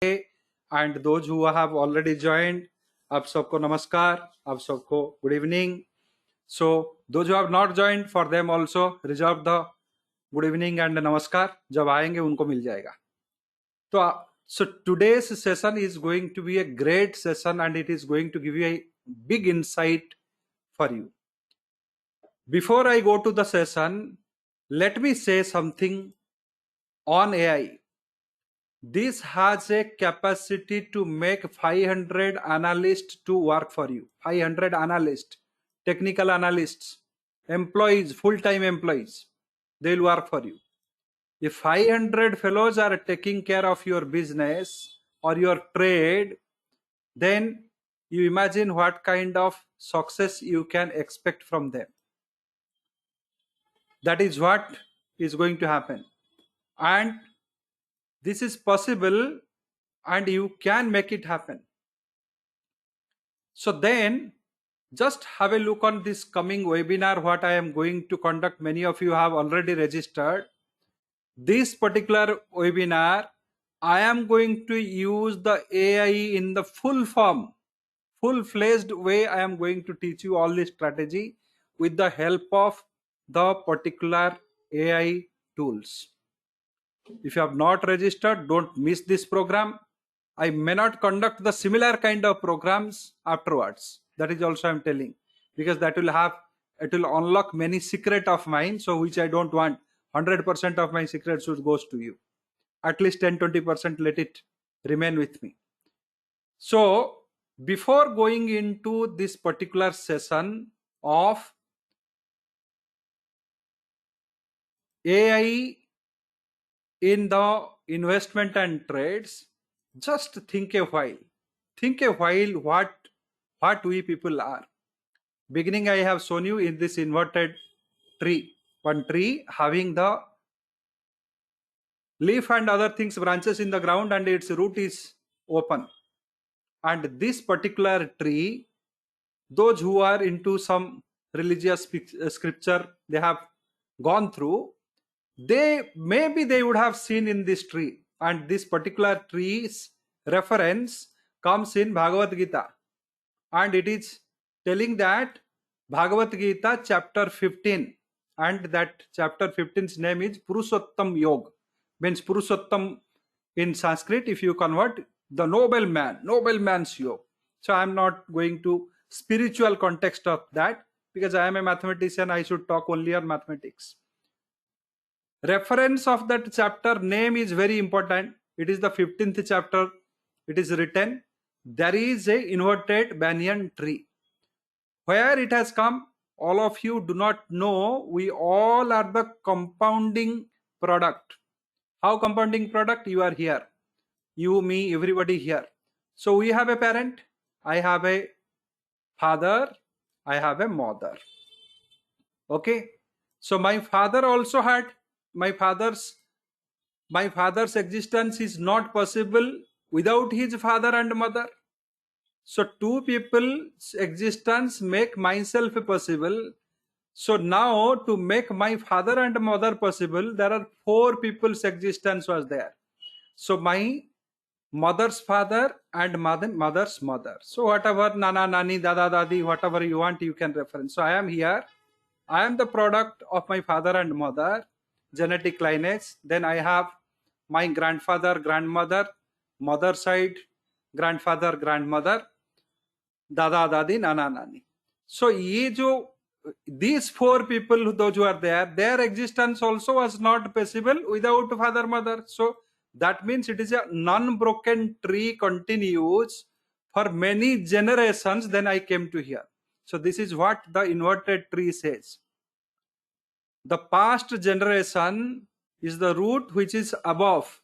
and those who have already joined, आप सबको नमस्कार, आप सबको good evening. So those who have not joined, for them also reserve the good evening and namaskar. जब आएंगे उनको मिल जाएगा. तो so today's session is going to be a great session and it is going to give you a big insight for you. Before I go to the session, let me say something on AI. This has a capacity to make 500 analysts to work for you. 500 analysts, technical analysts, employees, full-time employees, they will work for you. If 500 fellows are taking care of your business or your trade, then you imagine what kind of success you can expect from them. That is what is going to happen. And this is possible and you can make it happen. So then just have a look on this coming webinar, what I am going to conduct. Many of you have already registered. This particular webinar, I am going to use the AI in the full form, full-fledged way. I am going to teach you all this strategy with the help of the particular AI tools. If you have not registered, don't miss this program. I may not conduct the similar kind of programs afterwards. That is also I'm telling, because it will unlock many secret of mine, so which I don't want. 100% of my secrets should goes to you. At least 10-20% let it remain with me. So before going into this particular session of AI in the investment and trades, just think a while. Think a while what we people are. Beginning, I have shown you in this inverted tree. One tree having the leaf and other things, branches in the ground, and its root is open. And this particular tree, those who are into some religious scripture, they have gone through, they would have seen in this tree. And this particular tree's reference comes in Bhagavad Gita. And it is telling that Bhagavad Gita chapter 15, and that chapter 15's name is Purushottam Yoga, means Purushottam in Sanskrit. If you convert, the nobleman's yoga. So I am not going to spiritual context of that, because I am a mathematician. I should talk only on mathematics. Reference of that chapter name is very important. It is the 15th chapter. It is written, there is a inverted banyan tree. Where it has come, all of you do not know. We all are the compounding product. How compounding product? You are here. You, me, everybody here. So we have a parent. I have a father. I have a mother. Okay. So my father also had, my father's existence is not possible without his father and mother. So two people's existence make myself possible. So now to make my father and mother possible, there are four people's existence was there. So my mother's father and mother's mother. So whatever nana, nani, dada, dadi, whatever you want, you can reference. So I am here. I am the product of my father and mother, genetic lineage. Then I have my grandfather, grandmother, mother side, grandfather, grandmother, dada, dadi, nana, nani. So these four people, those who are there, their existence also was not possible without father, mother. So that means it is a non-broken tree, continues for many generations. Then I came to here. So this is what the inverted tree says. The past generation is the root which is above,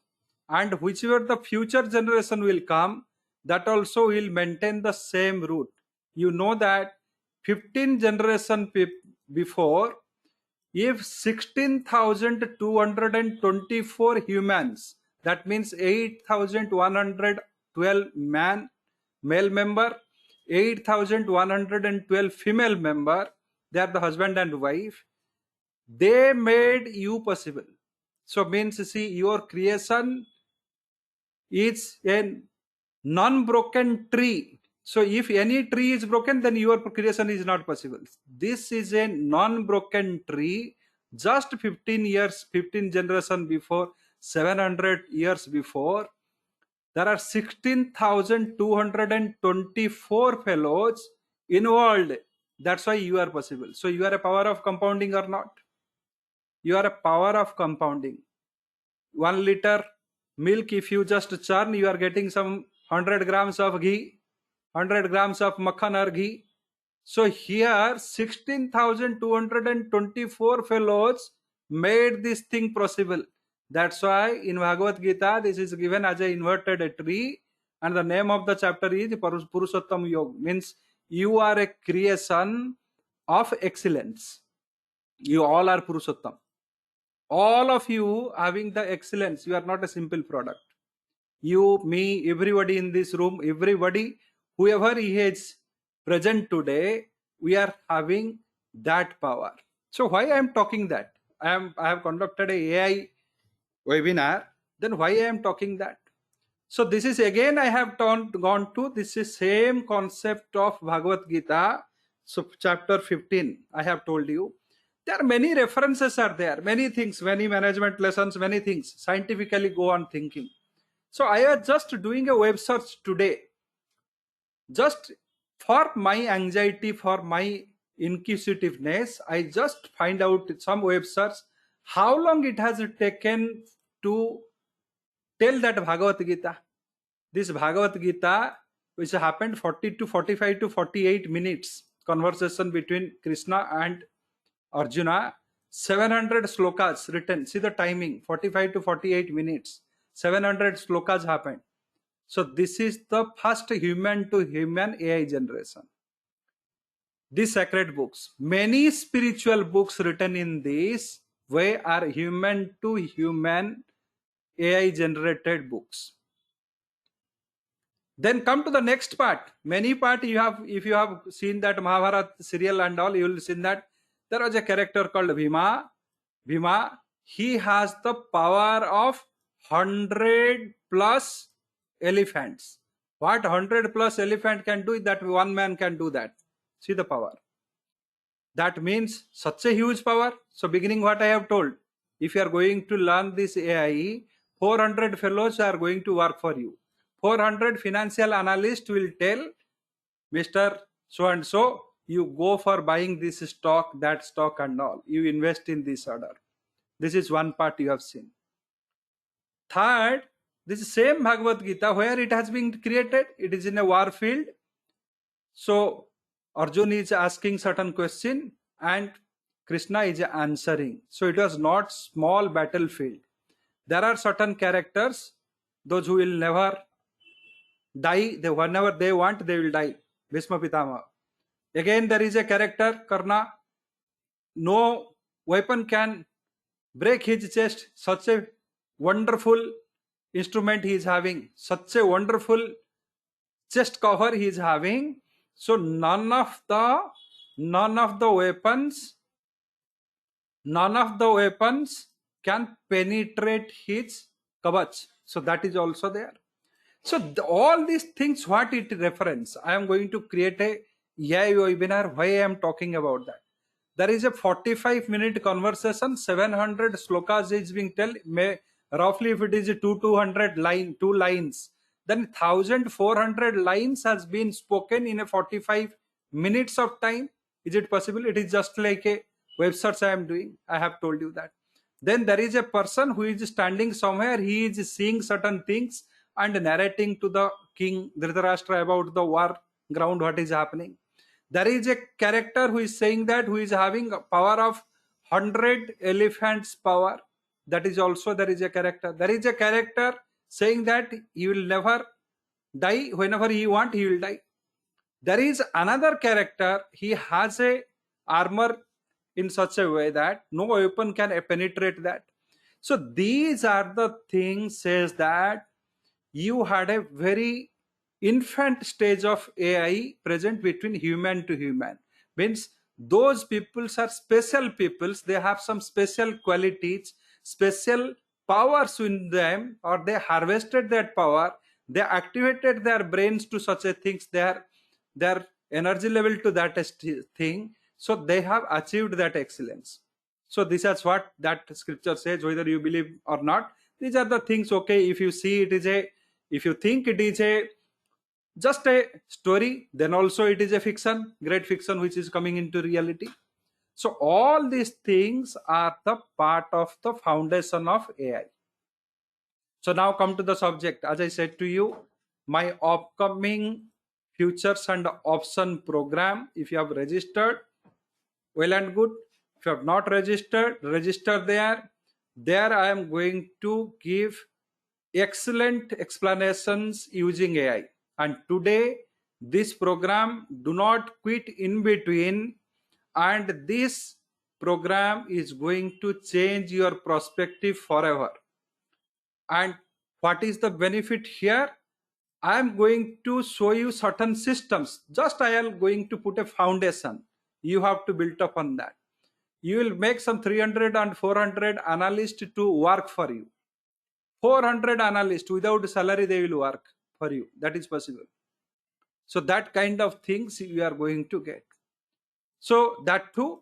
and whichever the future generation will come, that also will maintain the same root. You know that 15 generation before, if 16,224 humans, that means 8,112 male member, 8,112 female member, they are the husband and wife, they made you possible. So means, see, your creation is a non-broken tree. So if any tree is broken, then your creation is not possible. This is a non-broken tree. Just 15 years, 15 generation before, 700 years before, there are 16,224 fellows involved. That's why you are possible. So you are a power of compounding or not? You are a power of compounding. 1 liter milk, if you just churn, you are getting some 100 grams of ghee, 100 grams of makhan or ghee. So here 16,224 fellows made this thing possible. That's why in Bhagavad Gita this is given as a inverted tree, and the name of the chapter is Purushottam Yoga, means you are a creation of excellence. You all are Purushottam. All of you having the excellence. You are not a simple product. You, me, everybody in this room, everybody, whoever is present today, we are having that power. So why I am talking that? I have conducted a AI webinar. Then why I am talking that? So this is again I have gone to this is same concept of Bhagavad Gita. So chapter 15 I have told you. There are many references are there, many things, many management lessons, many things. Scientifically go on thinking. So I am just doing a web search today. Just for my anxiety, for my inquisitiveness, I just find out some web search how long it has taken to tell that Bhagavad Gita. This Bhagavad Gita, which happened 40 to 45 to 48 minutes conversation between Krishna and Arjuna, 700 slokas written. See the timing, 45 to 48 minutes. 700 slokas happened. So this is the first human to human AI generation. These sacred books, many spiritual books written in this way are human to human AI generated books. Then come to the next part. Many part you have, if you have seen that Mahabharata serial and all, you will see that there was a character called Bhima. Bhima, he has the power of 100 plus elephants. What 100 plus elephant can do, that one man can do that. See the power. That means such a huge power. So beginning what I have told, if you are going to learn this AI, 400 fellows are going to work for you. 400 financial analysts will tell Mr. So and so, you go for buying this stock, that stock and all. You invest in this order. This is one part you have seen. Third, this same Bhagavad Gita, where it has been created, it is in a war field. So Arjuna is asking certain question and Krishna is answering. So it was not small battlefield. There are certain characters, those who will never die, they whenever they want, they will die. Bhishma Pitama. Again, there is a character, Karna. No weapon can break his chest. Such a wonderful instrument he is having. Such a wonderful chest cover he is having. So none of the weapons can penetrate his kavach. So that is also there. So all these things, what it reference, I am going to create a AI webinar. Why I am talking about that? There is a 45-minute conversation. 700 slokas is being tell. Roughly, if it is a 200 line, 2 lines, then 1,400 lines has been spoken in a 45 minutes of time. Is it possible? It is just like a web search I am doing. I have told you that. Then there is a person who is standing somewhere. He is seeing certain things and narrating to the king Dhritarashtra about the war ground, what is happening. There is a character who is saying that, who is having a power of 100 elephants power. That is also, there is a character. There is a character saying that he will never die. Whenever he want, he will die. There is another character, he has a armor in such a way that no weapon can penetrate that. So these are the things, says that you had a very infant stage of AI present between human to human. Means those peoples are special peoples. They have some special qualities, special powers in them, or they harvested that power, they activated their brains to such a things, their energy level to that thing, so they have achieved that excellence. So this is what that scripture says, whether you believe or not. These are the things. Okay, if you see it is a, if you think it is a just a story, then also it is a fiction, great fiction, which is coming into reality. So all these things are the part of the foundation of AI. So now come to the subject. As I said to you, my upcoming futures and option program, if you have registered, well and good. If you have not registered, register there. There I am going to give excellent explanations using AI. And today, this program, do not quit in between. And this program is going to change your perspective forever. And what is the benefit here? I am going to show you certain systems. Just I am going to put a foundation. You have to build up on that. You will make some 300 and 400 analysts to work for you. 400 analysts without salary, they will work for you. That is possible. So that kind of things you are going to get. So that too,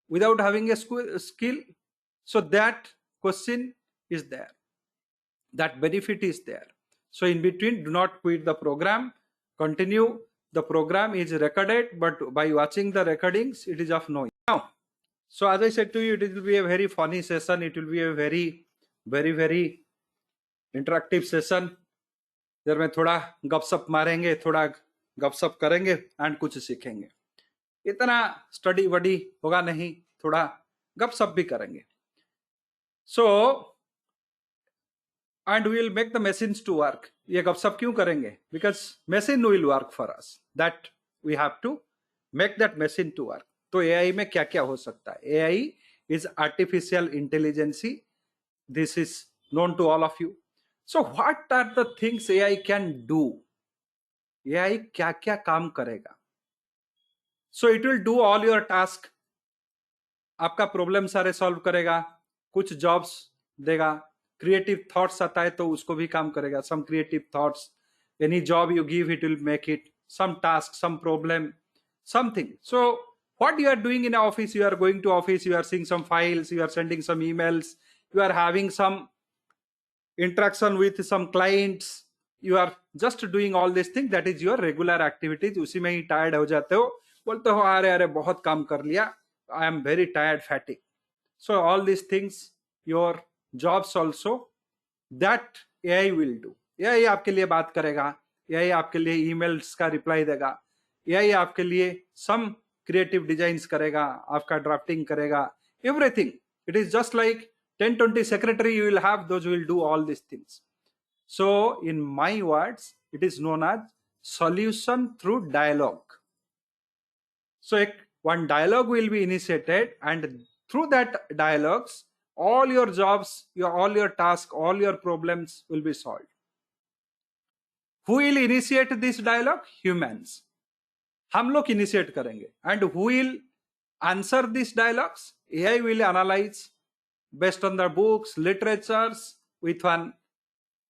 without having a skill. So that question is there. That benefit is there. So in between, do not quit the program. Continue. The program is recorded, but by watching the recordings, it is of no use. Now, so as I said to you, it will be a very funny session. It will be a very, very, very interactive session, इधर में थोड़ा गपशप मारेंगे, थोड़ा गपशप करेंगे and कुछ सीखेंगे. इतना स्टडी वडी होगा नहीं, थोड़ा गपशप भी करेंगे. So and we will make the machines to work. ये गपशप क्यों करेंगे? Because machine will work for us. That we have to make that machine to work. तो एआई में क्या क्या हो सकता है? AI is artificial intelligence. This is known to all of you. So what are the things AI can do? AI क्या क्या काम करेगा? So it will do all your task. आपका प्रॉब्लम सारे सॉल्व करेगा, कुछ जॉब्स देगा, क्रिएटिव थॉट्स आता है तो उसको भी काम करेगा. Some creative thoughts, any job you give it will make it. Some task, some problem, something. So what you are doing in office, you are going to office, you are seeing some files, you are sending some emails, you are having some interaction with some clients, you are just doing all this thing. That is your regular activities. उसी में ही tired हो जाते हो, बोलते हो अरे अरे बहुत काम कर लिया, I am very tired, fatigue. So all these things, your jobs also, that AI will do. AI आपके लिए बात करेगा, AI आपके लिए emails का reply देगा, AI आपके लिए some creative designs करेगा, आपका drafting करेगा, everything. It is just like 10-20 secretary you will have, those will do all these things. So in my words, it is known as solution through dialogue. So one dialogue will be initiated, and through that dialogues, all your jobs, all your tasks, all your problems will be solved. Who will initiate this dialogue? Humans. हम लोग initiate करेंगे. And who will answer these dialogues? AI will analyze based on the books, literatures, with one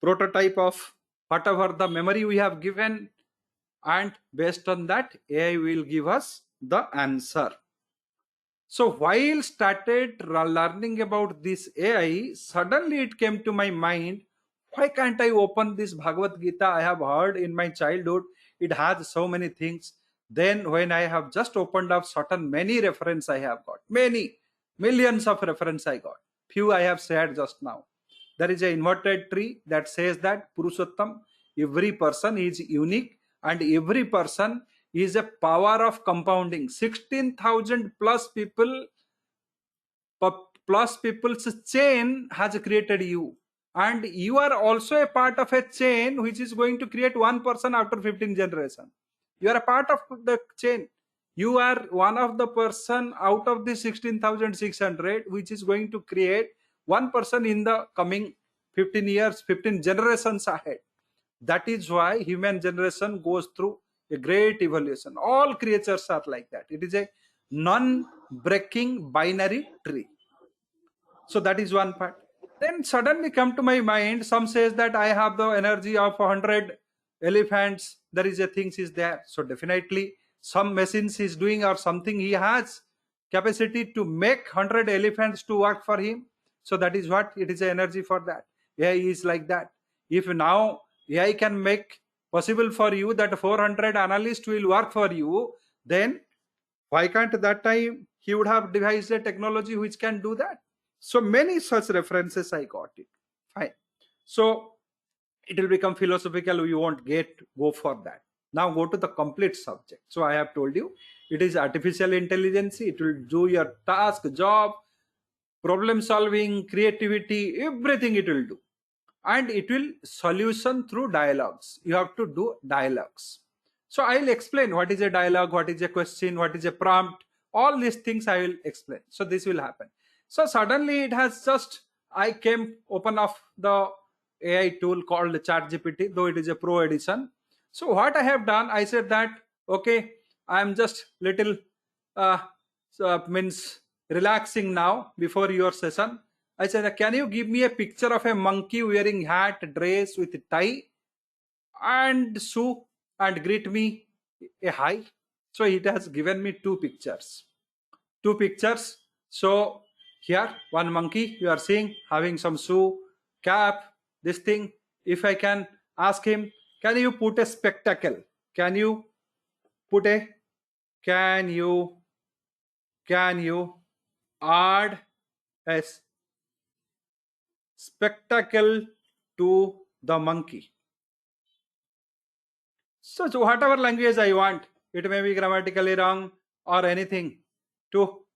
prototype of whatever the memory we have given, and based on that AI will give us the answer. So while started learning about this AI, suddenly it came to my mind, why can't I open this Bhagavad Gita? I have heard in my childhood, it has so many things. Then when I have just opened up certain many reference I have got, many millions of reference I got. Few I have shared just now. There is an inverted tree that says that Purushottam, every person is unique and every person is a power of compounding. 16,000 plus people's chain has created you. And you are also a part of a chain which is going to create one person after 15 generations. You are a part of the chain. You are one of the person out of the 16,600 which is going to create one person in the coming 15 years, 15 generations ahead. That is why human generation goes through a great evolution. All creatures are like that. It is a non-breaking binary tree. So that is one part. Then suddenly come to my mind, some says that I have the energy of 100 elephants. There is a things is there. So definitely some machines is doing or something he has capacity to make 100 elephants to work for him. So that is what it is, a energy for that. AI is like that. If now AI can make possible for you that 400 analysts will work for you, then why can't that time he would have devised a technology which can do that? So many such references I got it. Fine. So it will become philosophical. We won't go for that. Now go to the complete subject. So I have told you it is artificial intelligence. It will do your task, job, problem solving, creativity, everything it will do. And it will solution through dialogues. You have to do dialogues. So I'll explain what is a dialogue, what is a question, what is a prompt. All these things I will explain. So this will happen. So suddenly it has just, I came open of the AI tool called ChatGPT, though it is a pro edition. So what I have done, I said that okay, I am just little uh, means relaxing now before your session. I said, can you give me a picture of a monkey wearing hat, dress with tie and shoe and greet me a hi? So it has given me two pictures. Two pictures. So here, one monkey you are seeing having some shoe, cap, this thing. If I can ask him, can you put a spectacle? Can you put a, can you add a spectacle to the monkey? So whatever language I want, it may be grammatically wrong or anything.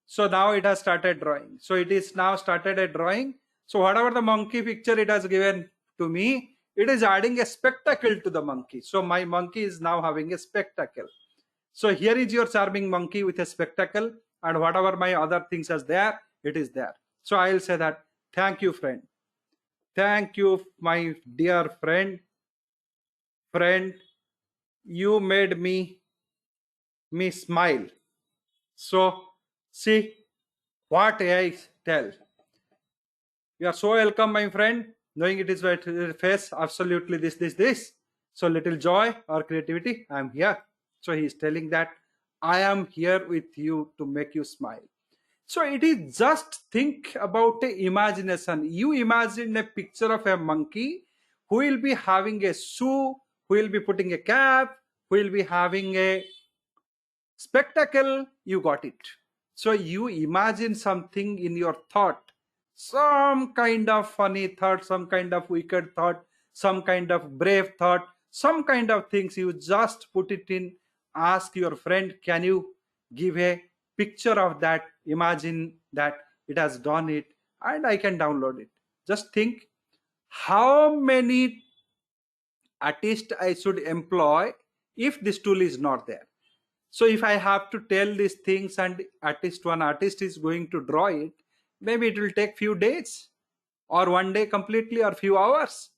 So now it has started drawing. So it is now started a drawing. So whatever the monkey picture it has given to me, it is adding a spectacle to the monkey. So my monkey is now having a spectacle. So here is your charming monkey with a spectacle, and whatever my other things is there, it is there. So I'll say that, thank you, friend. Thank you, my dear friend. Friend, you made me smile. So see what AI tell. You are so welcome, my friend. Knowing it is right face, absolutely this. So little joy or creativity, I am here. So he is telling that I am here with you to make you smile. So it is just think about the imagination. You imagine a picture of a monkey who will be having a shoe, who will be putting a cap, who will be having a spectacle. You got it. So you imagine something in your thought, some kind of funny thought, some kind of wicked thought, some kind of brave thought, some kind of things. You just put it in, ask your friend, can you give a picture of that? Imagine that it has done it, and I can download it. Just think how many artists I should employ if this tool is not there. So if I have to tell these things and one artist is going to draw it, maybe it will take few days or one day completely or few hours.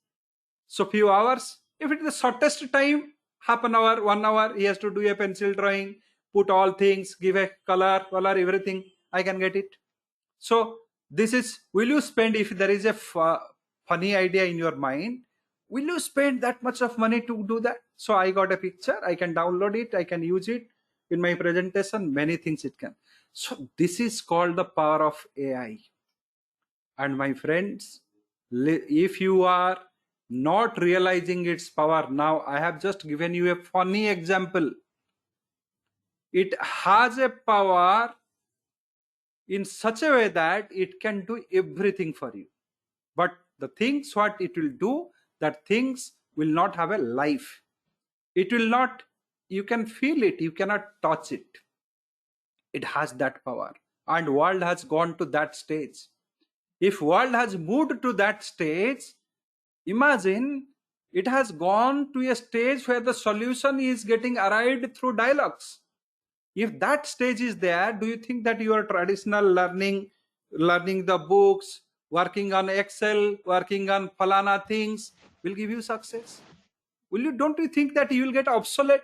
So few hours, if it is the shortest time, half an hour, 1 hour, he has to do a pencil drawing, put all things, give a color, everything, I can get it. So this is, will you spend, if there is a funny idea in your mind, will you spend that much of money to do that? So I got a picture, I can download it, I can use it in my presentation, many things it can. So this is called the power of AI. And my friends, if you are not realizing its power now, I have just given you a funny example. It has a power in such a way that it can do everything for you. But the things what it will do, that things will not have a life. It will not, you can feel it, you cannot touch it. It has that power, and world has gone to that stage. If world has moved to that stage, imagine it has gone to a stage where the solution is getting arrived through dialogues. If that stage is there, do you think that your traditional learning the books, working on Excel, working on falana things will give you success? Don't you think that you will get obsolete?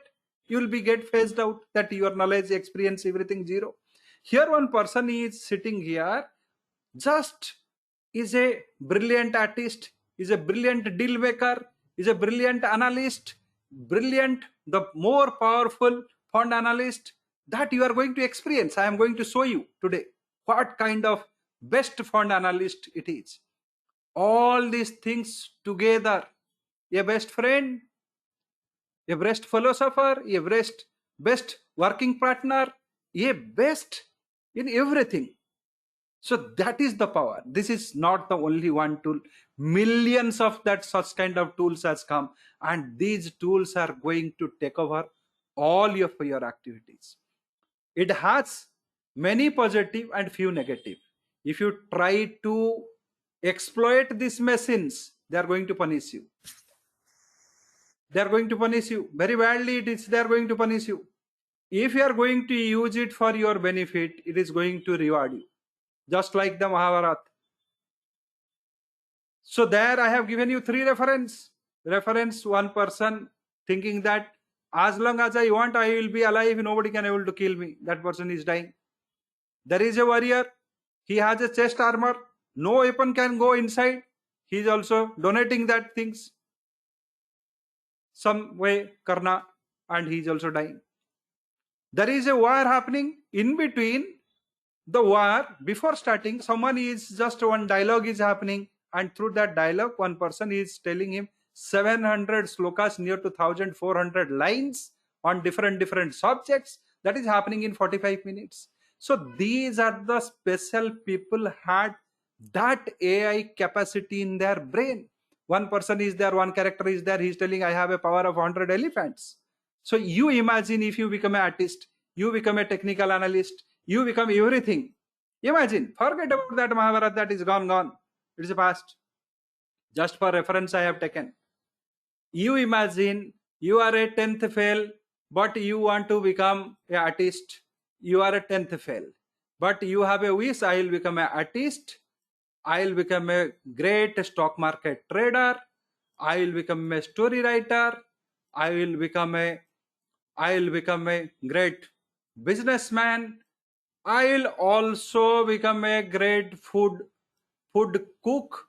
You will be get phased out, that your knowledge, experience, everything zero. Here one person is sitting here, just is a brilliant artist, is a brilliant deal maker, is a brilliant analyst, brilliant, the more powerful fund analyst that you are going to experience. I am going to show you today what kind of best fund analyst it is. All these things together, a best friend, a best philosopher, a best working partner, a best in everything. So that is the power. This is not the only one tool. Millions of that such kind of tools has come, and these tools are going to take over all of your activities. It has many positive and few negative. If you try to exploit these machines, they are going to punish you. They are going to punish you very badly. They are going to punish you. If you are going to use it for your benefit, it is going to reward you, just like the Mahabharata. So there I have given you 3 reference. Reference, one person thinking that as long as I want, I will be alive. Nobody can able to kill me. That person is dying. There is a warrior. He has a chest armor. No weapon can go inside. He is also donating that things some way, Karna, and he is also dying. There is a war happening. In between the war, before starting, someone is just one dialogue is happening, and through that dialogue, one person is telling him 700 slokas, near to 1400 lines on different subjects. That is happening in 45 minutes. So these are the special people had that AI capacity in their brain. One person is there, one character is there, he's telling I have a power of 100 elephants. So you imagine if you become an artist, you become a technical analyst, you become everything. Imagine, forget about that Mahabharata, that is gone. It is past. Just for reference I have taken. You imagine you are a 10th fail, but you want to become an artist. You are a 10th fail, but you have a wish, I will become an artist, I will become a great stock market trader, I will become a story writer, I will become a great businessman, I will also become a great food cook.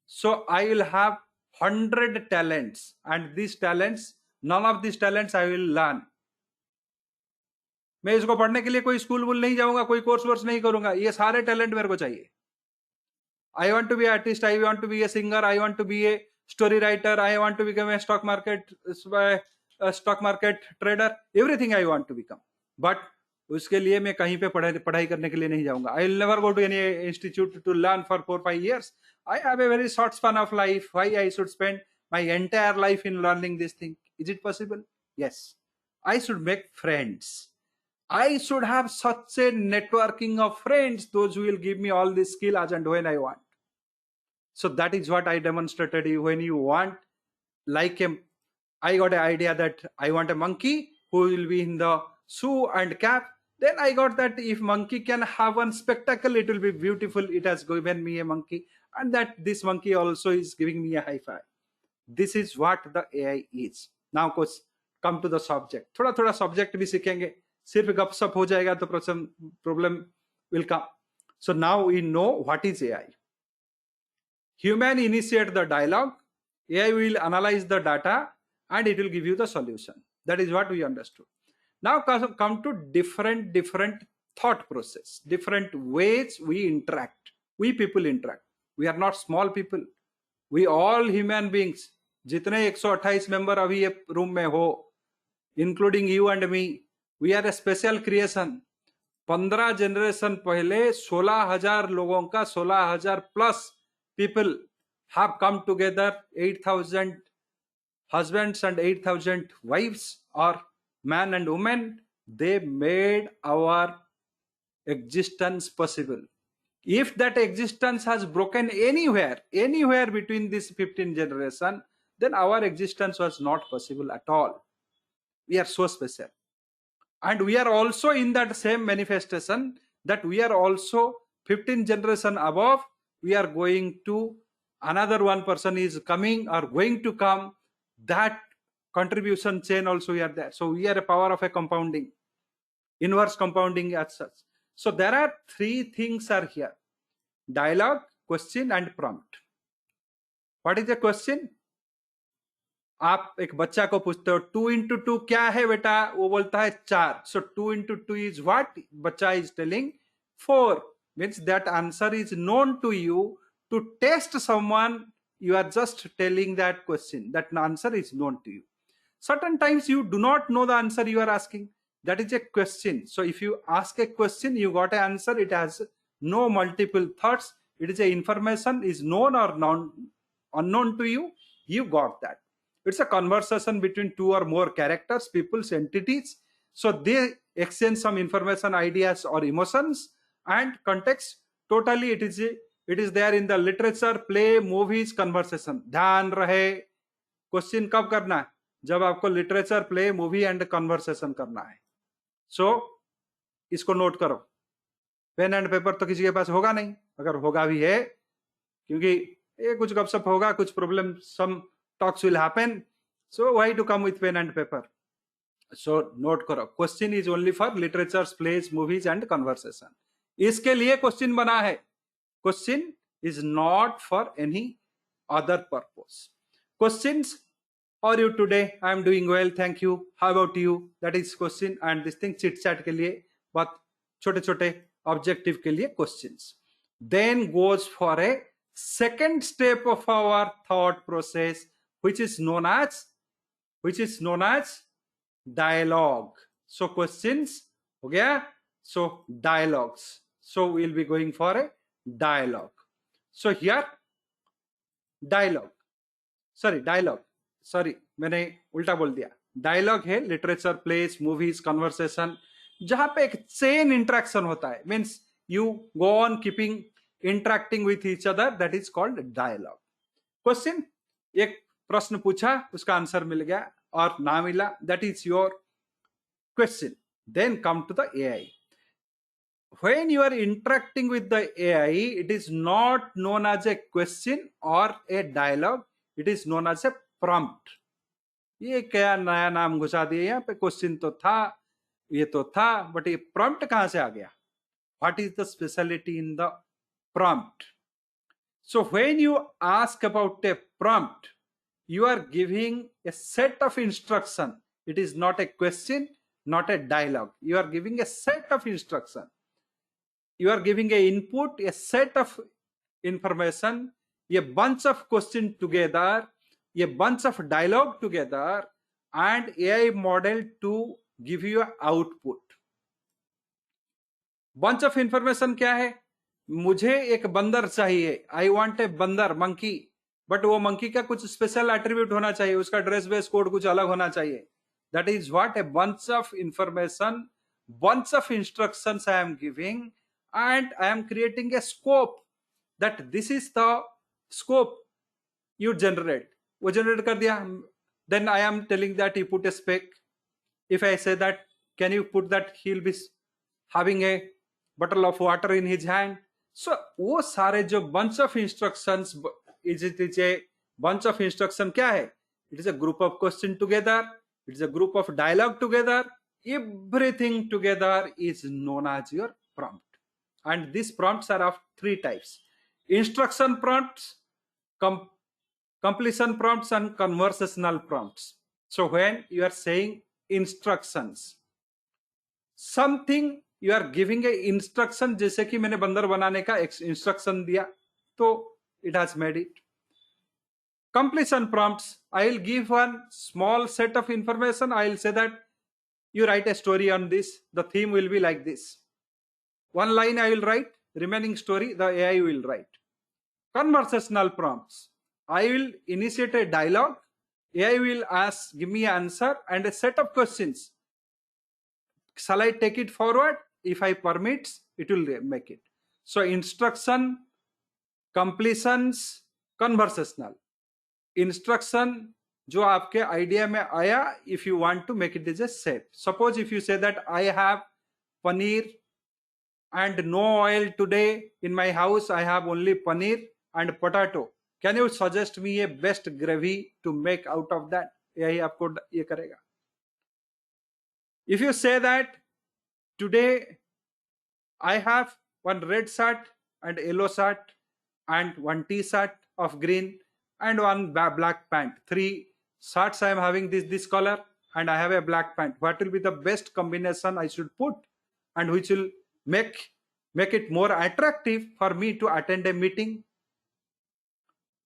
So I will have 100 talents, and these talents, none of these talents I will learn. मैं इसको पढ़ने के लिए कोई school वूल नहीं जाऊंगा, कोई course verse नहीं करूंगा, ये सारे टैलेंट मेरे को चाहिए. I want to be an artist, I want to be a singer, I want to be a story writer, I want to become a stock market trader, everything I want to become. But उसके लिए मैं कहीं पे पढ़ाई करने के लिए नहीं जाऊंगा. I will never go to any institute to learn for 4-5 years. I have a very short span of life. Why I should spend my entire life in learning this thing? Is it possible? Yes. I should make friends. I should have such a networking of friends, those who will give me all this skill as and when I want. So that is what I demonstrated you. When you want, like I got an idea that I want a monkey who will be in the shoe and cap. Then I got that if monkey can have one spectacle, it will be beautiful. It has given me a monkey, and that this monkey also is giving me a high five. This is what the AI is. Now, coach, come to the subject. थोड़ा subject भी सीखेंगे. सिर्फ गपशप हो जाएगा तो problem will come. So now we know what is AI. Human initiate the dialogue, AI will analyze the data, and it will give you the solution. That is what we understood. Now come to different thought process, different ways we interact. We people interact. We are not small people. We all human beings. जितने 128 member अभी ये room में हो, including you and me, we are a special creation. 15 generation पहले 16,000 लोगों का 16,000 plus people have come together, 8,000 husbands and 8,000 wives, or man and woman. They made our existence possible. If that existence has broken anywhere between this 15 generation, then our existence was not possible at all. We are so special. And we are also in that same manifestation, that we are also 15 generation above. We are going to, another one person is coming or going to come. That contribution chain also we are there. So we are a power of a compounding, inverse compounding as such. So there are 3 things are here: dialogue, question and prompt. What is a question? आप एक बच्चा को पूछते हो 2 into 2 क्या है बेटा, वो बोलता है 4. So 2 into 2 is what? बच्चा is telling 4. Means that answer is known to you. To test someone, you are just telling that question, that answer is known to you. Certain times you do not know the answer you are asking. That is a question. So if you ask a question, you got an answer, it has no multiple thoughts, it is a information is known or unknown to you, you got that. It's a conversation between two or more characters, peoples, entities. So they exchange some information, ideas or emotions and context. Totally it is there in the literature, play, movies, conversation. ध्यान रहे, question कब करना है? जब आपको literature, play, movie and conversation करना है. सो इसको नोट करो. पेन एंड पेपर तो किसी के पास होगा नहीं, अगर होगा भी है, क्योंकि ये कुछ गपशप होगा, कुछ problem, some talks will happen. So why to come with pen and paper? So note करो, question is only for literature, plays, movies and conversation. इसके लिए क्वेश्चन बना है. Question is not for any other purpose. Questions. How are you today? I am doing well, thank you. How about you? That is question. And this thing chit chat के लिए, but छोटे छोटे objective के लिए questions. Then goes for a second step of our thought process, which is known as dialogue. So questions हो गया. So dialogues. So we'll be going for a dialogue. So here dialogue, sorry मैंने उल्टा बोल दिया. Dialogue है literature, place, movies, conversation, जहां पे एक चेन इंटरेक्शन होता है. Means you go on keeping interacting with each other, that is called dialogue. Question, एक प्रश्न पूछा, उसका आंसर मिल गया और ना मिला, that is your question. Then come to the AI. When you are interacting with the AI, it is not known as a question or a dialogue, it is known as a prompt. ये क्या नया नाम घुसा दिया यहाँ पे? Question तो था, ये तो था, बट ये प्रॉम्प्ट कहां से आ गया? What is the speciality in the prompt? So when you ask about a prompt, you are giving a set of instruction. It is not a question, not a dialogue. You are giving a set of instruction. You are giving a input, a set of information, a bunch of questions together, a bunch of dialogue together, and AI model to give you an output. Bunch of information क्या है? मुझे एक बंदर चाहिए. I want a बंदर, monkey. But वो monkey का कुछ स्पेशल एट्रीब्यूट होना चाहिए, उसका ड्रेस बेस कोड कुछ अलग होना चाहिए. That is what a bunch of information, bunch of instructions I am giving, and I am creating a scope that this is the scope you generate. वो generate कर दिया. Then I am telling that you put a spec. If I say that, can you put that he'll be having a bottle of water in his hand. So वो सारे जो bunch of instructions, is it a bunch of instruction क्या है? It is a group of question together. It is a group of dialogue together. Everything together is known as your prompt. And these prompts are of three types: instruction prompts, completion prompts, and conversational prompts. So when you are saying instructions, something you are giving a instruction, जैसे कि मैंने बंदर बनाने का instruction दिया, तो it has made it. Completion prompts, I will give one small set of information. I will say that you write a story on this. The theme will be like this. One line I will write, remaining story the AI will write. Conversational prompts, I will initiate a dialogue. AI will ask, give me an answer and a set of questions. Shall I take it forward? If I permit, it will make it. So instruction, completions, conversational. Instruction जो आपके idea में आया, if you want to make it as a shape. Suppose if you say that I have paneer and no oil today in my house, I have only paneer and potato. Can you suggest me a best gravy to make out of that? यही आपको ये करेगा. If you say that today I have one red shirt and yellow shirt and one t-shirt of green and one black pant. 3 shirts I am having this color and I have a black pant. What will be the best combination I should put and which will make it more attractive for me to attend a meeting?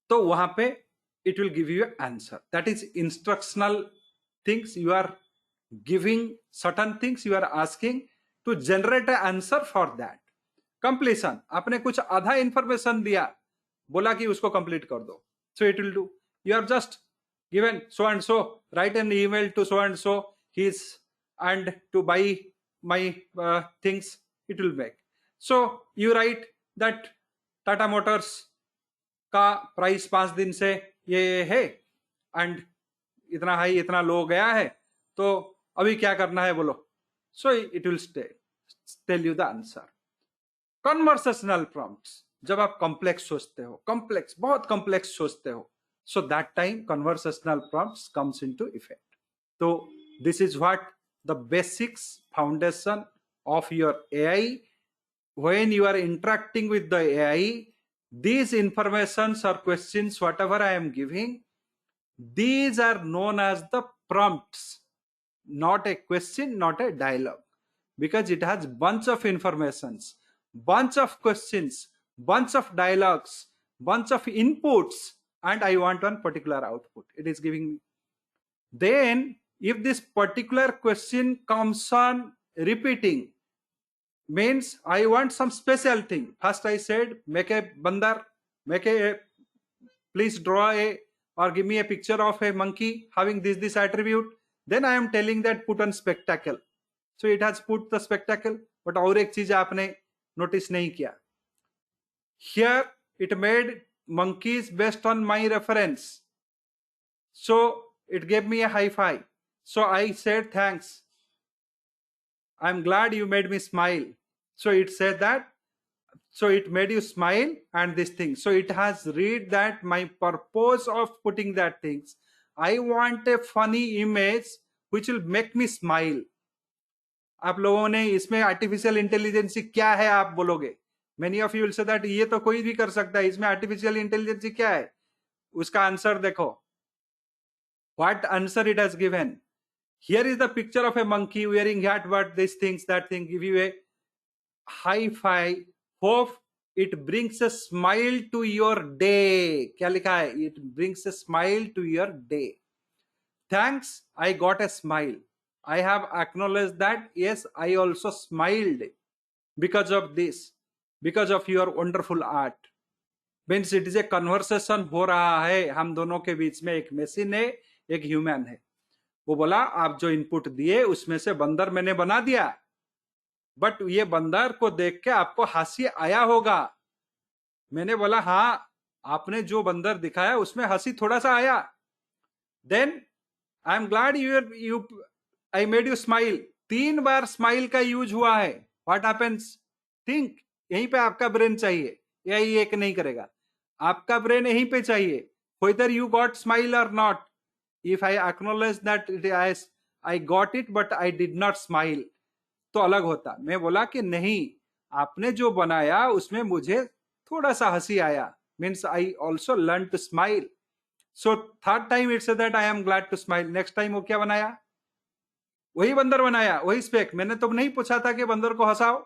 तो वहां पे it will give you an answer. That is instructional things. You are giving certain things, you are asking to generate an answer for that. Completion, आपने कुछ आधा information दिया, बोला कि उसको कंप्लीट कर दो, so it will do. You are just given so and so, write an email to so and so, his and to buy my things, it will make. So you write that Tata Motors का price 5 दिन से ये है and इतना high इतना लो गया है, तो अभी क्या करना है बोलो. So it will tell you the answer. Conversational prompts, जब आप कॉम्प्लेक्स सोचते हो, कॉम्प्लेक्स बहुत कॉम्प्लेक्स सोचते हो, so that time conversational prompts comes into effect. तो this is what the basics foundation of your AI. When you are interacting with the AI, these informations or questions whatever I am giving, these are known as the prompts, not a question, not a dialogue, because it has bunch of informations, bunch of questions, bunch of dialogues, bunch of inputs, and I want one particular output it is giving me. Then if this particular question comes on repeating, means I want some special thing. First I said make a bandar, please draw a or give me a picture of a monkey having this attribute. Then I am telling that put on spectacle, so it has put the spectacle. But और एक चीज आपने notice नहीं किया, here it made monkeys based on my reference, so it gave me a high five. So I said thanks, I'm glad you made me smile. So it said that, so it made you smile and this thing. So it has read that my purpose of putting that things, I want a funny image which will make me smile. आप लोगों ने इसमें artificial intelligence क्या है आप बोलोगे. Many of you will say that ये तो कोई भी कर सकता है, इसमें आर्टिफिशियल इंटेलिजेंस क्या है. उसका आंसर देखो, what answer it has given. Here is the picture of a monkey wearing hat, but these things, that thing, give you a high five. Hope it brings a smile to your day. क्या लिखा है? It brings a smile to your day. Thanks, I got a smile. I have acknowledged that, yes, I also smiled because of this, because of your wonderful art. Means it is a conversation हो रहा है हम दोनों के बीच में. एक machine है, एक ह्यूमन है. वो बोला आप जो इनपुट दिए उसमें से बंदर मैंने बना दिया, बट ये बंदर को देख के आपको हंसी आया होगा. मैंने बोला हाँ, आपने जो बंदर दिखाया उसमें हंसी थोड़ा सा आया. Then I am glad you I made you smile. 3 बार स्माइल का यूज हुआ है. What happens? थिंक. यहीं पे आपका ब्रेन चाहिए, यही एक नहीं करेगा. आपका ब्रेन यहीं पे चाहिए, whether you got smile or not. If I acknowledge that I got it but I did not smile, तो अलग होता. मैं बोला कि नहीं, आपने जो बनाया उसमें मुझे थोड़ा सा हंसी आया, means I also learned to smile. So third time it said that I am glad to smile. Next time वो क्या बनाया? वही बंदर बनाया, वही स्पेक. मैंने तो नहीं पूछा था कि बंदर को हंसाओ.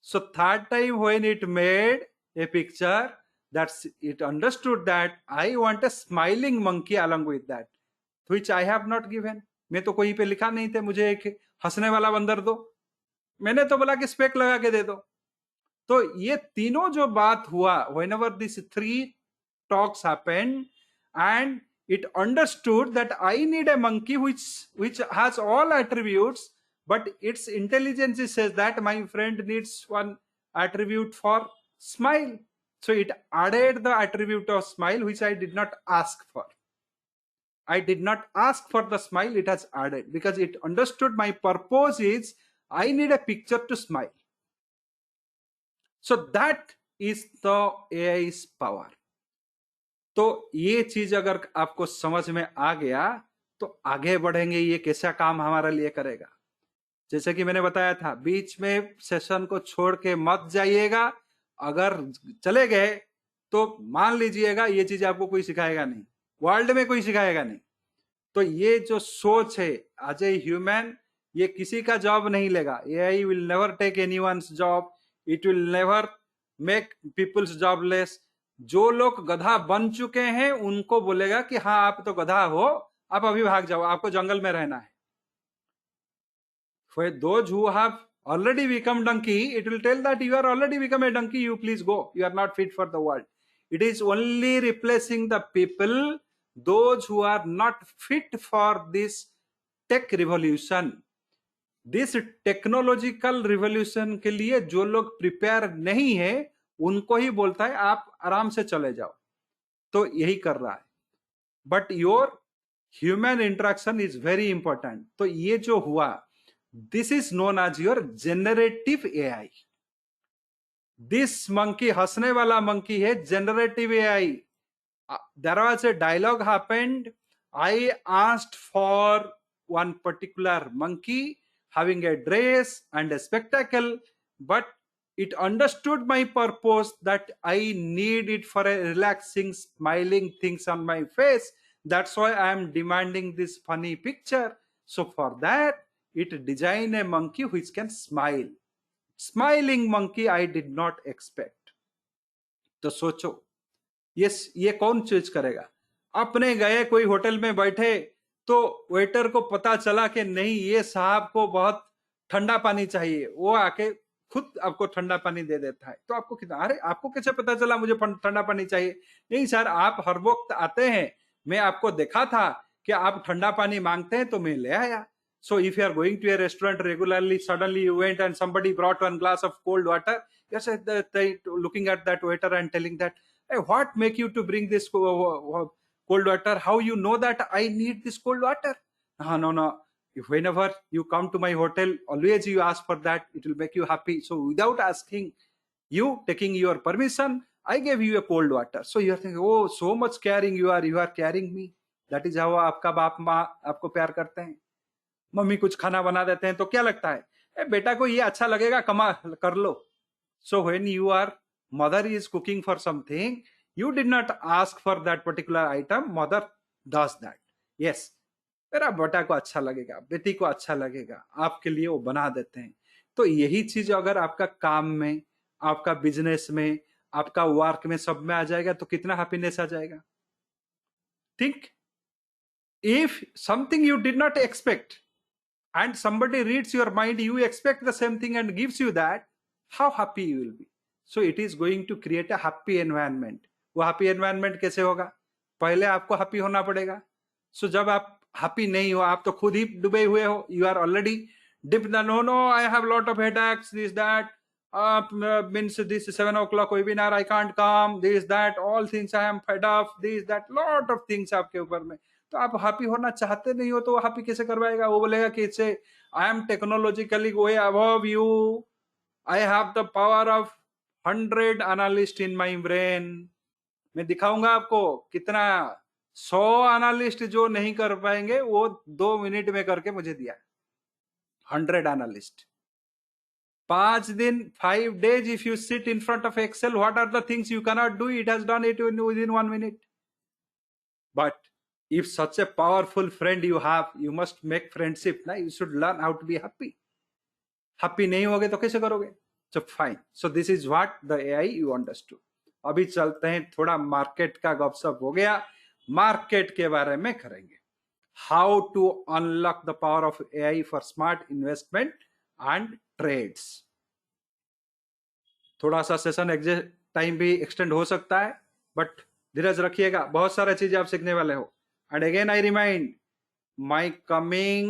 So third time when it made a picture, that's it understood that I want a smiling monkey along with that, which I have not given. मैं तो कोई पे लिखा नहीं थे मुझे एक हंसने वाला बंदर दो. मैंने तो बोला कि स्पेक लगा के दे दो. तो ये तीनों जो बात हुआ, whenever these 3 talks happened, and it understood that I need a monkey which has all attributes, but its intelligence says that my friend needs one attribute for smile. So it added the attribute of smile, which I did not ask for. I did not ask for the smile, it has added, because it understood my purpose is I need a picture to smile. So that is the AI's power. तो ये चीज अगर आपको समझ में आ गया तो आगे बढ़ेंगे, ये कैसा काम हमारे लिए करेगा. जैसे कि मैंने बताया था, बीच में सेशन को छोड़ के मत जाइएगा, अगर चले गए तो मान लीजिएगा ये चीज आपको कोई सिखाएगा नहीं, वर्ल्ड में कोई सिखाएगा नहीं। तो ये जो सोच है एज ए ह्यूमन, ये किसी का जॉब नहीं लेगा। AI will never take anyone's job, it will never make peoples jobless. जो लोग गधा बन चुके हैं उनको बोलेगा कि हाँ आप तो गधा हो, आप अभी भाग जाओ, आपको जंगल में रहना है। For those who have already become donkey, it will tell that you are already become a donkey, you please go, you are not fit for the world. It is only replacing the people, those who are not fit for this tech revolution, this technological revolution के लिए जो लोग prepare नहीं है उनको ही बोलता है आप आराम से चले जाओ। तो यही कर रहा है। But your human interaction is very important. तो ये जो हुआ, this is known as your generative AI. This monkey, हंसने वाला मंकी है generative AI. There was a dialogue happened, I asked for one particular monkey having a dress and a spectacle, but it understood my purpose that I need it for a relaxing, smiling things on my face. That's why I am demanding this funny picture. So for that, it designed a monkey which can smile. Smiling monkey I did not expect. तो सोचो ये कौन चीज करेगा? अपने गए कोई hotel में बैठे तो वेटर को पता चला कि नहीं ये साहब को बहुत ठंडा पानी चाहिए, वो आके खुद आपको ठंडा पानी दे देता है। तो आपको कितना, अरे आपको कैसे पता चला मुझे ठंडा पानी चाहिए? नहीं सर, आप हर वक्त आते हैं, मैं आपको देखा था कि आप ठंडा पानी मांगते हैं तो मैं ले आया। So if you are going to a restaurant regularly, suddenly you went and somebody brought one glass of cold water, you said that looking at that waiter and telling that, hey, what make you to bring this cold water? How you know that I need this cold water? No. If whenever you come to my hotel, always you ask for that, it will make you happy. So without asking you, taking your permission, I gave you a cold water. So you are thinking, oh, so much caring you are carrying me. That is how आपका बाप माँ आपको प्यार करते हैं। Mummy कुछ खाना बना देते हैं तो क्या लगता है, ए बेटा को ये अच्छा लगेगा, कमा कर लो। So when you are mother is cooking for something, you did not ask for that particular item, mother does that. Yes, मेरा बेटा को अच्छा लगेगा, बेटी को अच्छा लगेगा, आपके लिए वो बना देते हैं। तो यही चीज अगर आपका काम में, आपका बिजनेस में, आपका वर्क में, सब में आ जाएगा तो कितना हैप्पीनेस आ जाएगा। Think, if something you did not expect and somebody reads your mind, you expect the same thing and gives you that, how happy you will be. So it is going to create a happy environment. वो happy environment कैसे होगा? पहले आपको happy होना पड़ेगा। So जब आप happy नहीं हो, आप तो खुद ही डूबे हुए हो, you are already dipped the no, I have lot of headaches, this, that, means this 7 o'clock webinar, I can't come, this, that, all things I am fed up, this, that, lot of things आपके ऊपर में। तो आप happy होना चाहते नहीं हो तो वो हैप्पी कैसे करवाएगा? वो बोलेगा कि it's I am technologically way above you, I have the power of 100 analyst in my brain. मैं दिखाऊंगा आपको कितना 100 एनालिस्ट जो नहीं कर पाएंगे वो 2 मिनट में करके मुझे दिया। 100 एनालिस्ट, 5 दिन, 5 days, if you sit in front of Excel, what are the things you cannot do? It has done it within 1 minute. But if such a powerful friend you have, you must make friendship. ना, you should learn how to be happy. Happy नहीं होगे तो कैसे करोगे? So fine. So this is what the AI you understood. अभी चलते हैं, थोड़ा मार्केट का गपशप हो गया, मार्केट के बारे में करेंगे। How to unlock the power of AI for smart investment and trades. थोड़ा सा सेशन एग्जिट टाइम भी एक्सटेंड हो सकता है, बट धीरज रखिएगा, बहुत सारा चीजें आप सीखने वाले हो। And again, I remind, my coming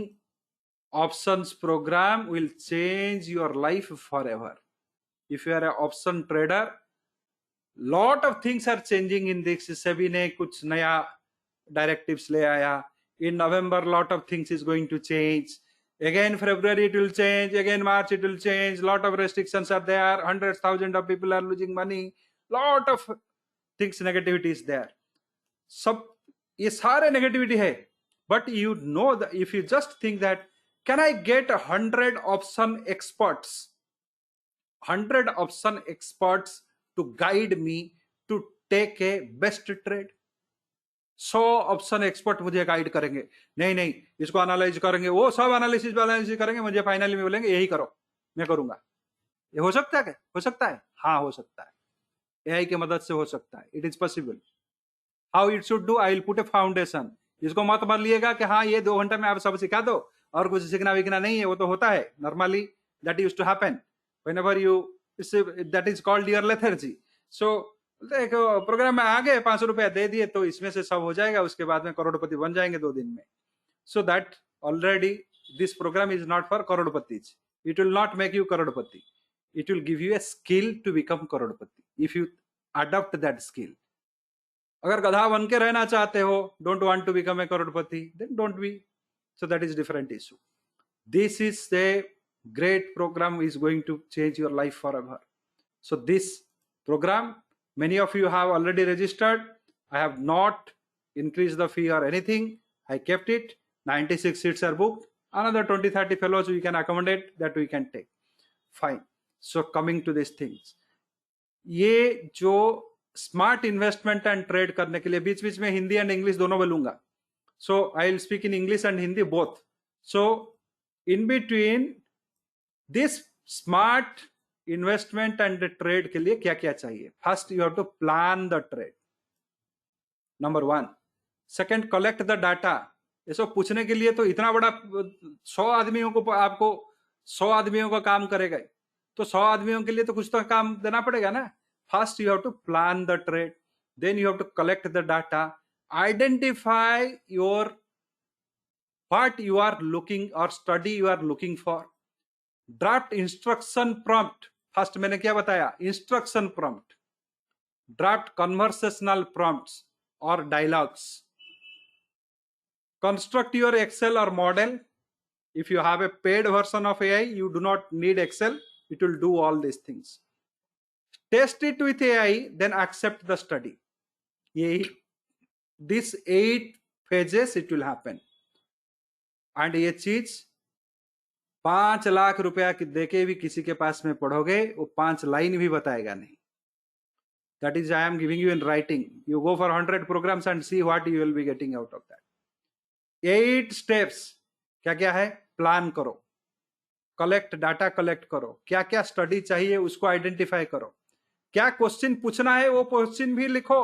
options program will change your life forever. If you are an option trader, lot of things are changing in this. SEBI ने कुछ नया directives ले आया. In November, lot of things is going to change. Again, February it will change. Again, March it will change. Lot of restrictions are there. Hundreds, thousands of people are losing money. Lot of things, negativity is there. सब ये सारे negativity है, but you know if you just think that can I get 100 option experts, 100 option experts to guide me to take a best trade. 100 option expert मुझे guide करेंगे, नहीं नहीं इसको analyse करेंगे, वो सब एनालिसिस करेंगे, मुझे फाइनली में बोलेंगे यही करो, मैं करूंगा। ये हो सकता है? हो सकता है, हाँ हो सकता है, एआई की मदद से हो सकता है, it is possible. How it should do, I will put A foundation. इसको मत मान लिएगा कि हाँ ये 2 घंटे में आप सब सिखा दो और कुछ सीखना विकना नहीं है, वो तो होता है normally, that used to happen whenever you, that is called your lethargy. So एक प्रोग्राम में आ गए, 500 रुपया दे दिए तो इसमें से सब हो जाएगा, उसके बाद में करोड़पति बन जाएंगे 2 दिन में। So that already this program is not for crorepati, it will not make you crorepati, it will give you a skill to become crorepati if you adopt that skill. अगर गधा बन के रहना चाहते हो, don't want to become a Crorepati, then don't be. So that is different issue. This is the great program is going to change your life forever. So this program, many of you have already registered. I have not increased the fee or anything. I kept it. 96 seats are booked. Another 20-30 fellows we can accommodate, that we can take. Fine. So coming to these things, ये जो smart investment and trade करने के लिए, बीच बीच में Hindi and English दोनों बोलूंगा, so I will speak in English and Hindi both. So in between this smart investment and trade के लिए क्या क्या चाहिए? First, you have to plan the trade, number 1। Second, collect the data. ये सब पूछने के लिए तो इतना बड़ा 100 आदमियों को, आपको 100 आदमियों का काम करेगा, तो 100 आदमियों के लिए तो कुछ तो काम देना पड़ेगा ना। First you have to plan the trade, then you have to collect the data, identify your what you are looking और study you are looking for, draft instruction prompt. First मैंने क्या बताया? Instruction prompt, draft conversational prompts और dialogues, construct your Excel और model. If you have a paid version of AI, you do not need Excel. It will do all these things. Test it with AI, then accept the study. This 8 phases it will happen. And ये चीज 5 लाख रुपया देके भी किसी के पास में पढ़ोगे, वो 5 लाइन भी बताएगा नहीं। That is, I am giving you in writing. You go for 100 programs and see what you will be getting out of that. 8 steps क्या क्या है? प्लान करो, कलेक्ट डाटा, कलेक्ट करो, क्या क्या स्टडी चाहिए उसको आइडेंटिफाई करो, क्या क्वेश्चन पूछना है वो क्वेश्चन भी लिखो,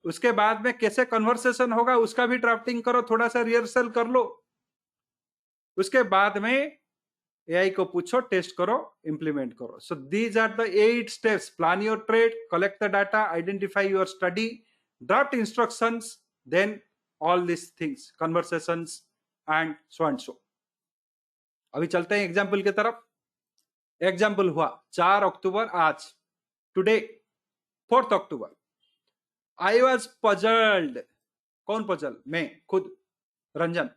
उसके बाद में कैसे कन्वर्सेशन होगा उसका भी ड्राफ्टिंग करो, थोड़ा सा रिहर्सल कर लो, उसके बाद में एआई को पूछो, टेस्ट करो, इंप्लीमेंट करो। So these are the 8 steps. Plan your trade, collect the data, identify your study, draft instructions, then all this things, conversations and so and so. अभी चलते हैं एग्जाम्पल की तरफ। एग्जाम्पल हुआ 4 अक्टूबर, आज today 4 October. I was puzzled. कौन puzzle? मैं खुद, Ranjan.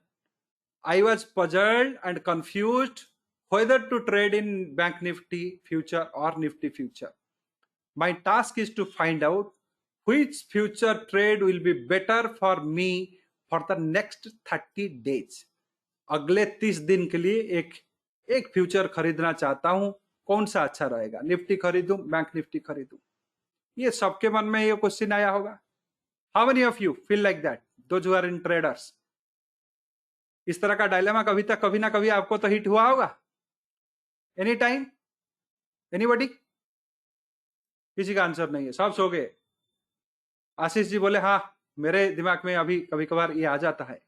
I was puzzled and confused whether to trade in Bank Nifty future or Nifty future. My task is to find out which future trade will be better for me for the next 30 days. अगले 30 दिन के लिए एक future खरीदना चाहता हूं, कौन सा अच्छा रहेगा? निफ्टी खरीदूं, बैंक निफ्टी खरीदूं? ये सबके मन में ये क्वेश्चन आया होगा। How many of you feel like that, those who are in traders? इस तरह का डायलेमा कभी तक कभी ना कभी आपको तो हिट हुआ होगा। Any time? एनीबॉडी? किसी का आंसर नहीं है, सब सो गए। आशीष जी बोले हाँ, मेरे दिमाग में अभी कभी कभार ये आ जाता है।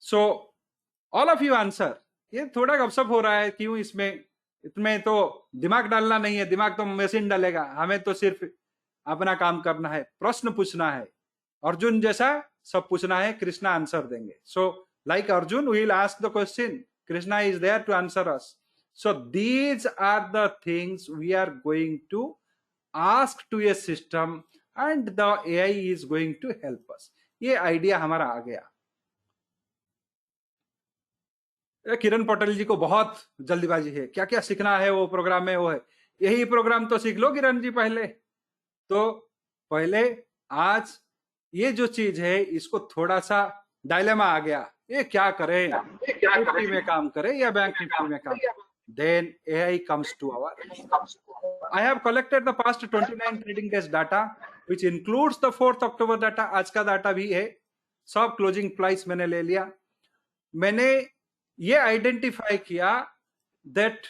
So all of you answer. ये थोड़ा गपशप हो रहा है, क्यों? इसमें तो दिमाग डालना नहीं है, दिमाग तो मशीन डालेगा, हमें तो सिर्फ अपना काम करना है, प्रश्न पूछना है, अर्जुन जैसा सब पूछना है, कृष्णा आंसर देंगे। So like Arjun we will ask the question, Krishna is there to answer us. So these are the things we are going to ask to a system and the AI is going to help us. ये idea हमारा आ गया। किरण पटेल जी को बहुत जल्दीबाजी है, क्या क्या सीखना है वो प्रोग्राम में, वो है यही प्रोग्राम तो सीख लो किरण जी पहले। तो पहले आज ये जो चीज है इसको थोड़ा सा डायलेमा आ गया, ये क्या करें, निफ्टी में काम करे या बैंक निफ्टी में काम? Then AI comes to our I have collected the past 29 trading days data, which includes the 4th October data. आज का डाटा भी है, सब क्लोजिंग प्राइस मैंने ले लिया. मैंने ये आइडेंटिफाई किया दैट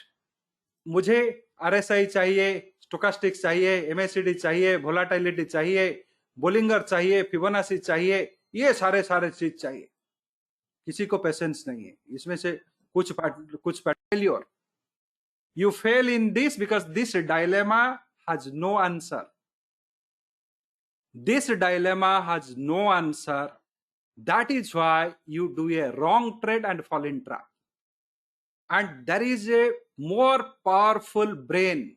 मुझे RSI चाहिए, स्टोकास्टिक्स चाहिए, MACD चाहिए, वोलाटिलिटी चाहिए, बोलिंगर चाहिए, फिबोनाची चाहिए, ये सारे चीज चाहिए. किसी को पेशेंस नहीं है. इसमें से कुछ failure. You fail in this because this dilemma has no answer. This dilemma has no answer. That is why you do a wrong trade and fall in trap. And there is a more powerful brain.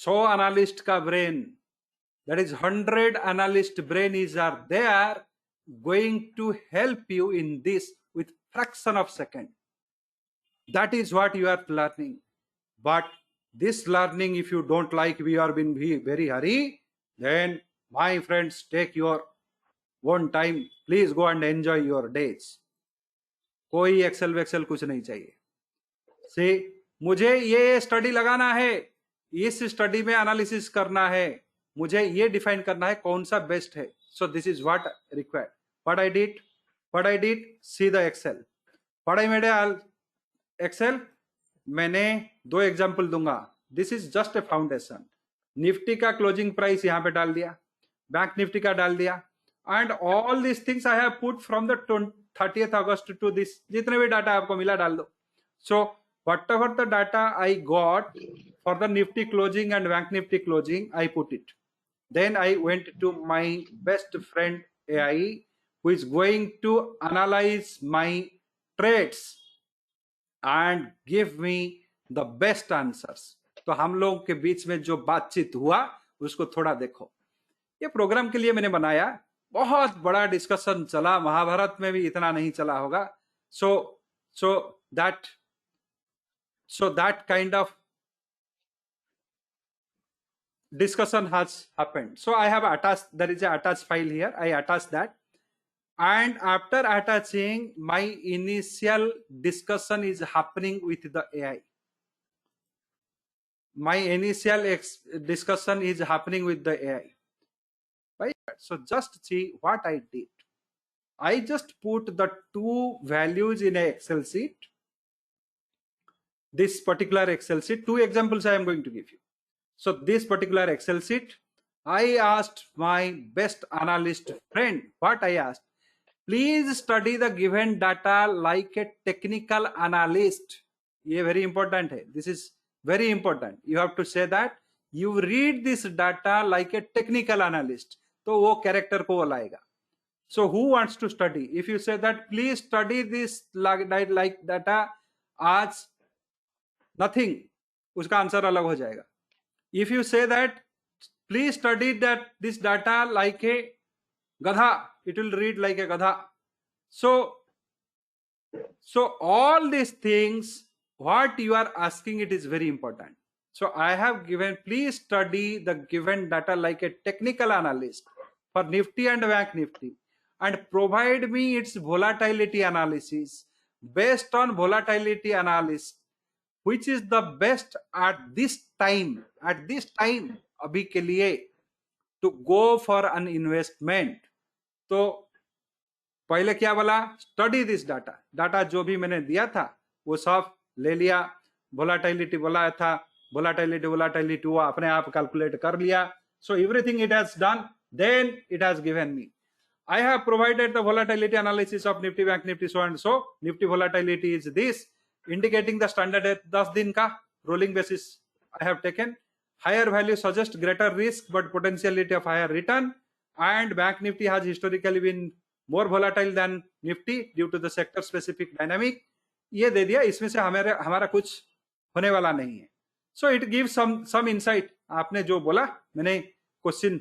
100 analyst ka brain. That is 100 analyst brain are there going to help you in this with fraction of second. That is what you are learning. But this learning, if you don't like, we are in very hurry, then my friends, take your own time. Please go and enjoy your days. कोई Excel वेक्सेल कुछ नहीं चाहिए. से मुझे ये study लगाना है, इस स्टडी में एनालिसिस करना है, मुझे ये डिफाइन करना है कौन सा बेस्ट है. So this is what required. What I did see the Excel. What I made Excel. मैंने 2 एग्जाम्पल दूंगा. This is just a foundation. Nifty का क्लोजिंग प्राइस यहां पे डाल दिया, बैंक निफ्टी का डाल दिया, and all this things I have put from the 30th August to this. जितने भी डाटा आपको मिला डाल दो. सो whatever the data I got for the Nifty closing and Bank Nifty closing, I put it. Then I went to my best friend AI, who is going to analyze my trades and give me the best answers. तो हम लोगों के बीच में जो बातचीत हुआ उसको थोड़ा देखो. ये प्रोग्राम के लिए मैंने बनाया. बहुत बड़ा डिस्कशन चला. महाभारत में भी इतना नहीं चला होगा. So that kind of discussion has happened. So I have attached, there is a attached file here. I attached that. And after attaching, my initial discussion is happening with the AI. My initial discussion is happening with the AI. Right? So just see what I did. I just put the 2 values in an Excel sheet. This particular Excel sheet, 2 examples I am going to give you. So this particular Excel sheet, I asked my best analyst friend, what I asked, please study the given data like a technical analyst. ये very important है. This is very important. You have to say that you read this data like a technical analyst. तो वो character को लाएगा. So who wants to study? If you say that please study this like data as nothing, उसका answer अलग हो जाएगा. If you say that please study that this data like a gadha, it will read like a gadha. So all these things, what you are asking, it is very important. So I have given, please study the given data like a technical analyst for Nifty and Bank Nifty, and provide me its volatility analysis. Based on volatility analysis, which is the best at this time अभी के लिए to go for an investment. तो पहले क्या बोला, study this data जो भी मैंने दिया था वो सब ले लिया. वोलाटिलिटी बोला था, वोलाटिलिटी वो अपने आप कैलकुलेट कर लिया. So everything it has done, then it has given me. I have provided the volatility analysis of Nifty, Bank Nifty, so and so. Nifty volatility is this, indicating the standard at 10 दिन का rolling basis I have taken. Higher value suggests greater risk but potentiality of higher return, and Bank Nifty has historically been more volatile than Nifty due to the sector specific dynamic. ये दे दिया. इसमें से हमारा कुछ होने वाला नहीं है. So it gives some insight. आपने जो बोला, मैंने क्वेश्चन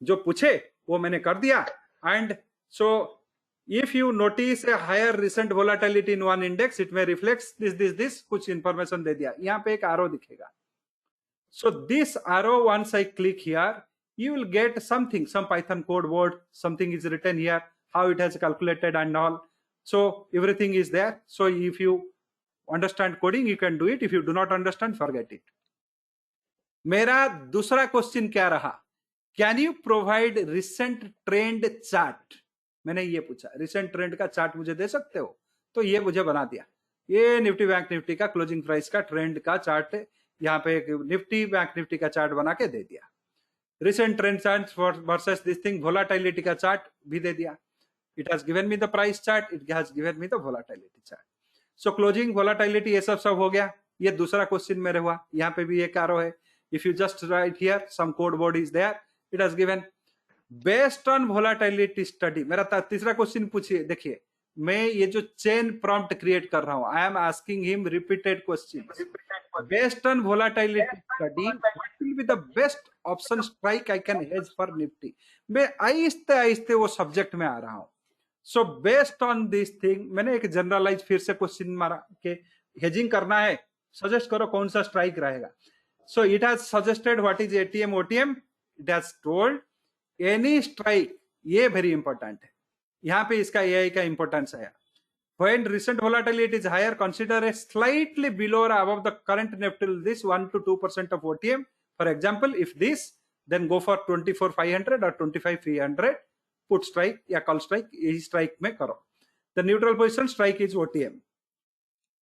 जो पूछे वो मैंने कर दिया. And so if you notice a higher recent volatility in one index, it may reflect this कुछ information दे दिया. यहाँ पे एक arrow दिखेगा. So this arrow, once I click here, you will get something, some Python code word, something is written here, how it has calculated and all. So everything is there. So if you understand coding, you can do it. If you do not understand, forget it. मेरा दूसरा question क्या रहा, can you provide recent trend chart, मैंने ये पूछा recent trend का chart मुझे दे सकते हो, तो ये मुझे बना दिया, ये निफ्टी बैंक निफ्टी का क्लोजिंग प्राइस का ट्रेंड का चार्ट है, यहाँ पे निफ्टी बैंक निफ्टी का चार्ट बना के दे दिया, recent trend chart versus this thing, volatility का चार्ट भी दे दिया, it has given me the price chart, it has given me the volatility chart. So closing volatility ये सब हो गया, ये दूसरा क्वेश्चन मेरे हुआ, यहाँ पे भी एक आरो है, if you just write here some code word is there, it has given based on volatility study। मेरा तीसरा क्वेश्चन पूछिए, देखिए मैं ये जो चेन प्रॉम्प्ट क्रिएट कर रहा हूं, आई am asking him repeated questions based on volatility study what will be the best option strike I can hedge for nifty। मैं आहिस्ते आहिस्ते वो सब्जेक्ट में आ रहा हूं। So based on this thing मैंने एक जनरलाइज फिर से क्वेश्चन मारा कि हेजिंग करना है, सजेस्ट करो कौन सा स्ट्राइक रहेगा। So it has suggested what is ATM, OTM. It has told any strike, ये very important है, यहाँ पे इसका AI का importance आया। When recent volatility is higher, consider a slightly below or above the current Nifty this 1 to 2% of OTM। For example, if this, then go for 24,500 or 25,300 put strike या call strike, यही strike में करो। The neutral position strike is OTM।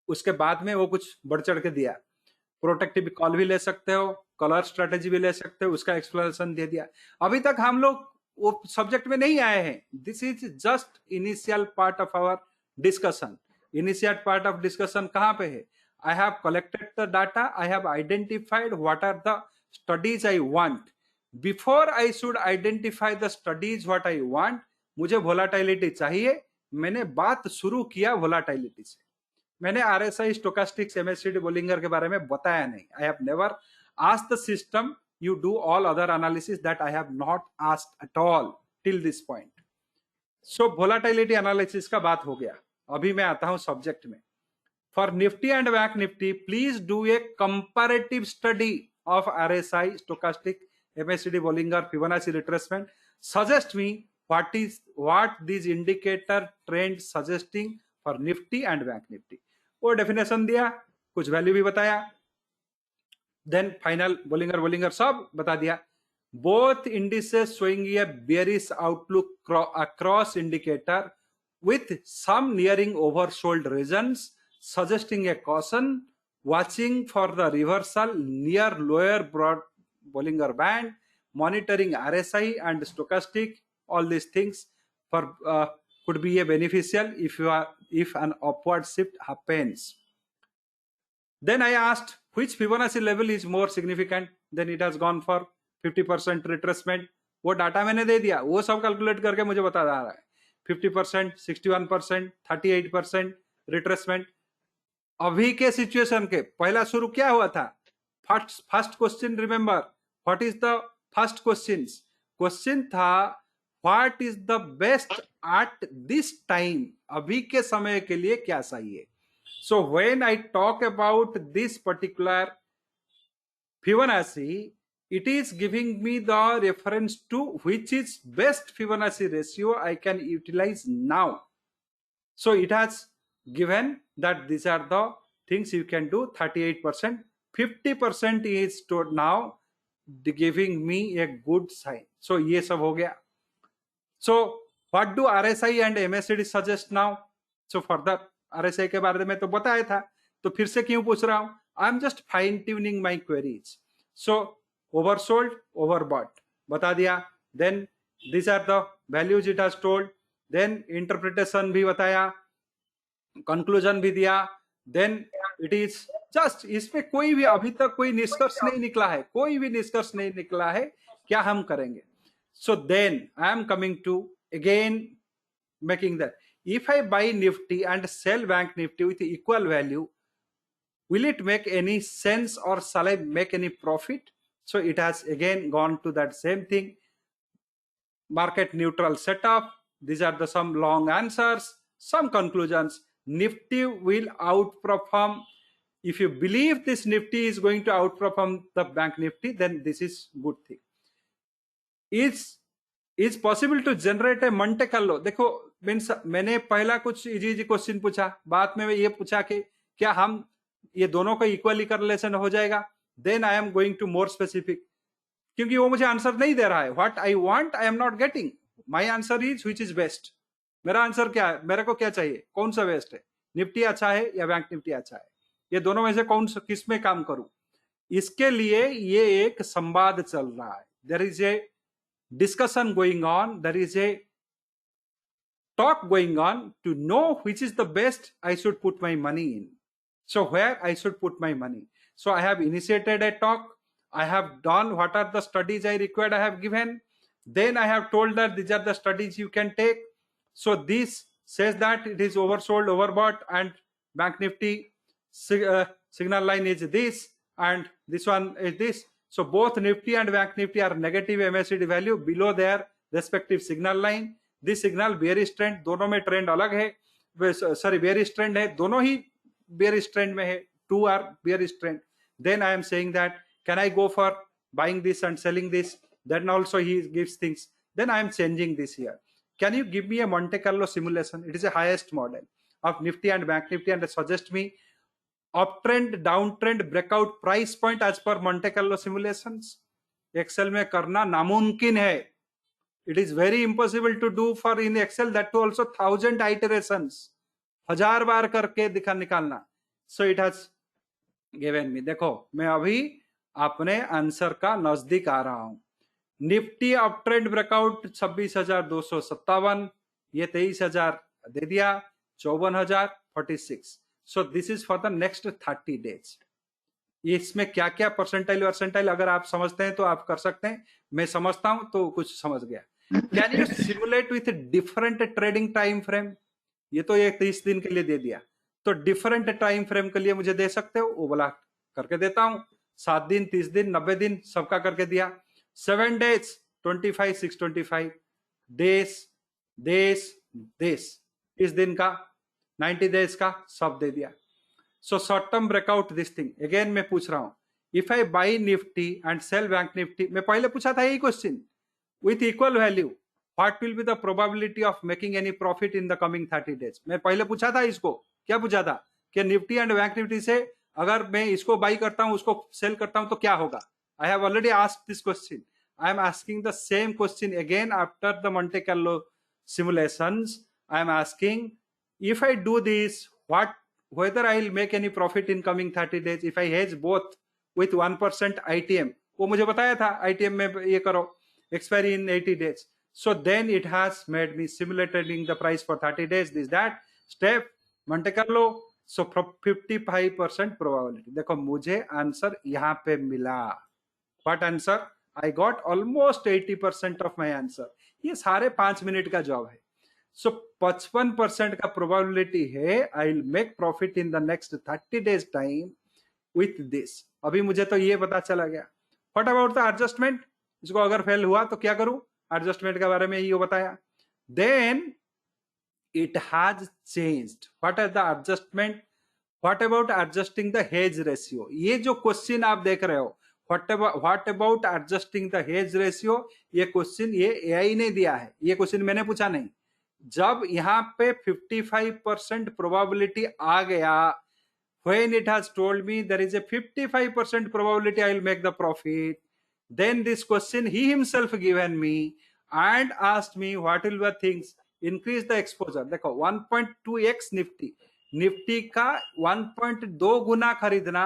उसके बाद में वो कुछ बढ़ चढ़ के दिया, प्रोटेक्टिव कॉल भी ले सकते हो, कलर स्ट्रेटेजी भी ले सकते हो, उसका एक्सप्लेनेशन दे दिया। अभी तक हम लोग वो सब्जेक्ट में नहीं आए हैं, this is just initial part of our discussion. Initial part of discussion कहाँ पे है, I have collected the data, I have identified what are the studies I want, before I should identify the studies what I want, मुझे volatility चाहिए, मैंने बात शुरू किया volatility से। मैंने आरएसआई स्टोकास्टिक्स एमएससीडी बोलिंगर के बारे में बताया नहीं, I have never asked the system you do all other analysis, that I have not asked at all till this point. So volatility analysis का बात हो गया, अभी मैं आता हूं सब्जेक्ट में। For Nifty and bank Nifty please do a comparative study of RSI stochastic MSCD Bollinger Fibonacci retracement, suggest me what these indicator trend suggesting for Nifty and bank Nifty. वो डेफिनेशन दिया, कुछ value भी बताया, then final Bollinger सब बता दिया। Both indices showing A bearish outlook across indicator with some nearing oversold regions suggesting a caution, watching for the reversal near lower broad Bollinger Band, monitoring RSI and stochastic, all these things for could be a beneficial if an upward shift happens। Then I asked which Fibonacci level is more significant, then it has gone for 50% retracement। वो data मैंने दे दिया, वो सब calculate करके मुझे बता रहा है 50%, 61%, 38% रिट्रेसमेंट। अभी के सिचुएशन के पहला शुरू क्या हुआ था, first question remember, what is the first question था what is the best at this time, अभी के समय के लिए क्या सही है। So when I talk about this particular Fibonacci, it is giving me the reference to which is best Fibonacci ratio I can utilize now। So it has given that these are the things you can do, 38%, 50% is stored now, giving me a good sign। So ये सब हो गया। So what do RSI and MACD suggest now? So further RSI के बारे में तो बताया था, तो फिर से क्यों पूछ रहा हूं, I am just fine tuning my queries। So oversold, overbought बता दिया, then these are the values it has told, then interpretation भी बताया, conclusion भी दिया, then it is just, इसमें कोई भी अभी तक कोई निष्कर्ष नहीं निकला है, कोई भी निष्कर्ष नहीं निकला है, क्या हम करेंगे। So then I am coming to again making that if I buy Nifty and sell Bank Nifty with equal value, will it make any sense or shall I make any profit? So it has again gone to that same thing, market neutral setup. These are the some long answers, some conclusions. Nifty will outperform. If you believe this Nifty is going to outperform the Bank Nifty, then this is good thing। Is possible to generate a Monte Carlo। देखो means मैंने पहला कुछ easy question पूछा, बाद में ये पूछा कि क्या हम ये दोनों का इक्वली करलेशन हो जाएगा, then I am going to more specific, क्योंकि वो मुझे आंसर नहीं दे रहा है. What I want I am not getting. My answer is which is best. मेरा आंसर क्या है, मेरे को क्या चाहिए, कौन सा बेस्ट है, निफ्टी अच्छा है या बैंक निफ्टी अच्छा है, ये दोनों में से कौन सा, किस में काम करूं. इसके लिए ये एक संवाद चल रहा है. There is a discussion going on, there is a talk going on to know which is the best I should put my money in. So where I should put my money. So I have initiated a talk. I have done what are the studies I required, I have given. Then I have told that these are the studies you can take. So this says that it is oversold, overbought, and Bank Nifty signal line is this, and this one is this. So both Nifty and Bank Nifty are negative MACD value below their respective signal line. This signal bearish trend, दोनों में trend अलग है, sorry bearish trend है, दोनों ही bearish trend में है, two are bearish trend. Then I am saying that can I go for buying this and selling this? Then also he gives things. Then I am changing this here. Can you give me a Monte Carlo simulation? It is a highest model of Nifty and Bank Nifty, and suggest me uptrend, downtrend, breakout price point as per Monte Carlo simulations. Excel में करना नामुमकिन है. It is very impossible to do for in Excel, that too also 1000 iterations, 1000 बार करके निकालना. So it has given me. देखो मैं अभी अपने आंसर का नजदीक आ रहा हूं. निफ्टी अपट्रेंड ब्रेकआउट 26,257, ये 23,000 दे दिया, 54,000, 46. सो this is for the next 30 days. इसमें क्या क्या परसेंटाइल वर्सेंटाइल अगर आप समझते हैं तो आप कर सकते हैं, मैं समझता हूं तो कुछ समझ गया. Can you simulate with different trading time frame? ये तो ये 30 दिन के लिए दे दिया, तो डिफरेंट टाइम फ्रेम के लिए मुझे दे सकते हो, वो बोला करके देता हूं. 7 दिन, 30 दिन, 90 दिन, सबका करके दिया. 7 days 25, 625 डेज, देश देश, 30 दिन का, 90 डेज का, सब दे दिया. So short term breakout this thing. Again मैं पूछ रहा हूं, if I buy Nifty and sell bank Nifty, मैं पहले पूछा था यही question, with equal value what will be the probability of making any profit in the coming 30 days. मैं पहले पूछा था इसको, क्या पूछा था कि निफ्टी एंड बैंक निफ्टी से अगर मैं इसको बाई करता हूं, उसको सेल करता हूं तो क्या होगा. I have already asked this question. I am asking the same question again after the Monte Carlo simulations. I am asking, if I do this, whether I will make any profit in coming 30 days if I hedge both with 1% ITM. वो मुझे बताया था ITM में ये करो, expiry in 80 days. So then it has made me simulating the price for 30 days. This that step Monte Carlo. So 55% probability. देखो मुझे answer यहाँ पे मिला. What answer? I got almost 80% of my answer. ये सारे 5 मिनट का job है. So 55% का प्रोबेबिलिटी है I will make profit in the next 30 days time with this. अभी मुझे तो ये पता चला गया. What about the adjustment? इसको अगर फेल हुआ तो क्या करूं? एडजस्टमेंट के बारे में ये बताया. Then it has changed. What is the adjustment? What about adjusting the hedge ratio? ये जो क्वेश्चन आप देख रहे हो, what about adjusting the hedge ratio, ये क्वेश्चन ये AI ने दिया है, ये क्वेश्चन मैंने पूछा नहीं. जब यहाँ पे 55% प्रोबेबिलिटी आ गया, when it has told me there is a 55% probability I will make the profit, then this question he himself given me and asked me what will be things, increase the exposure. देखो 1.2x Nifty का 1.2 गुना खरीदना,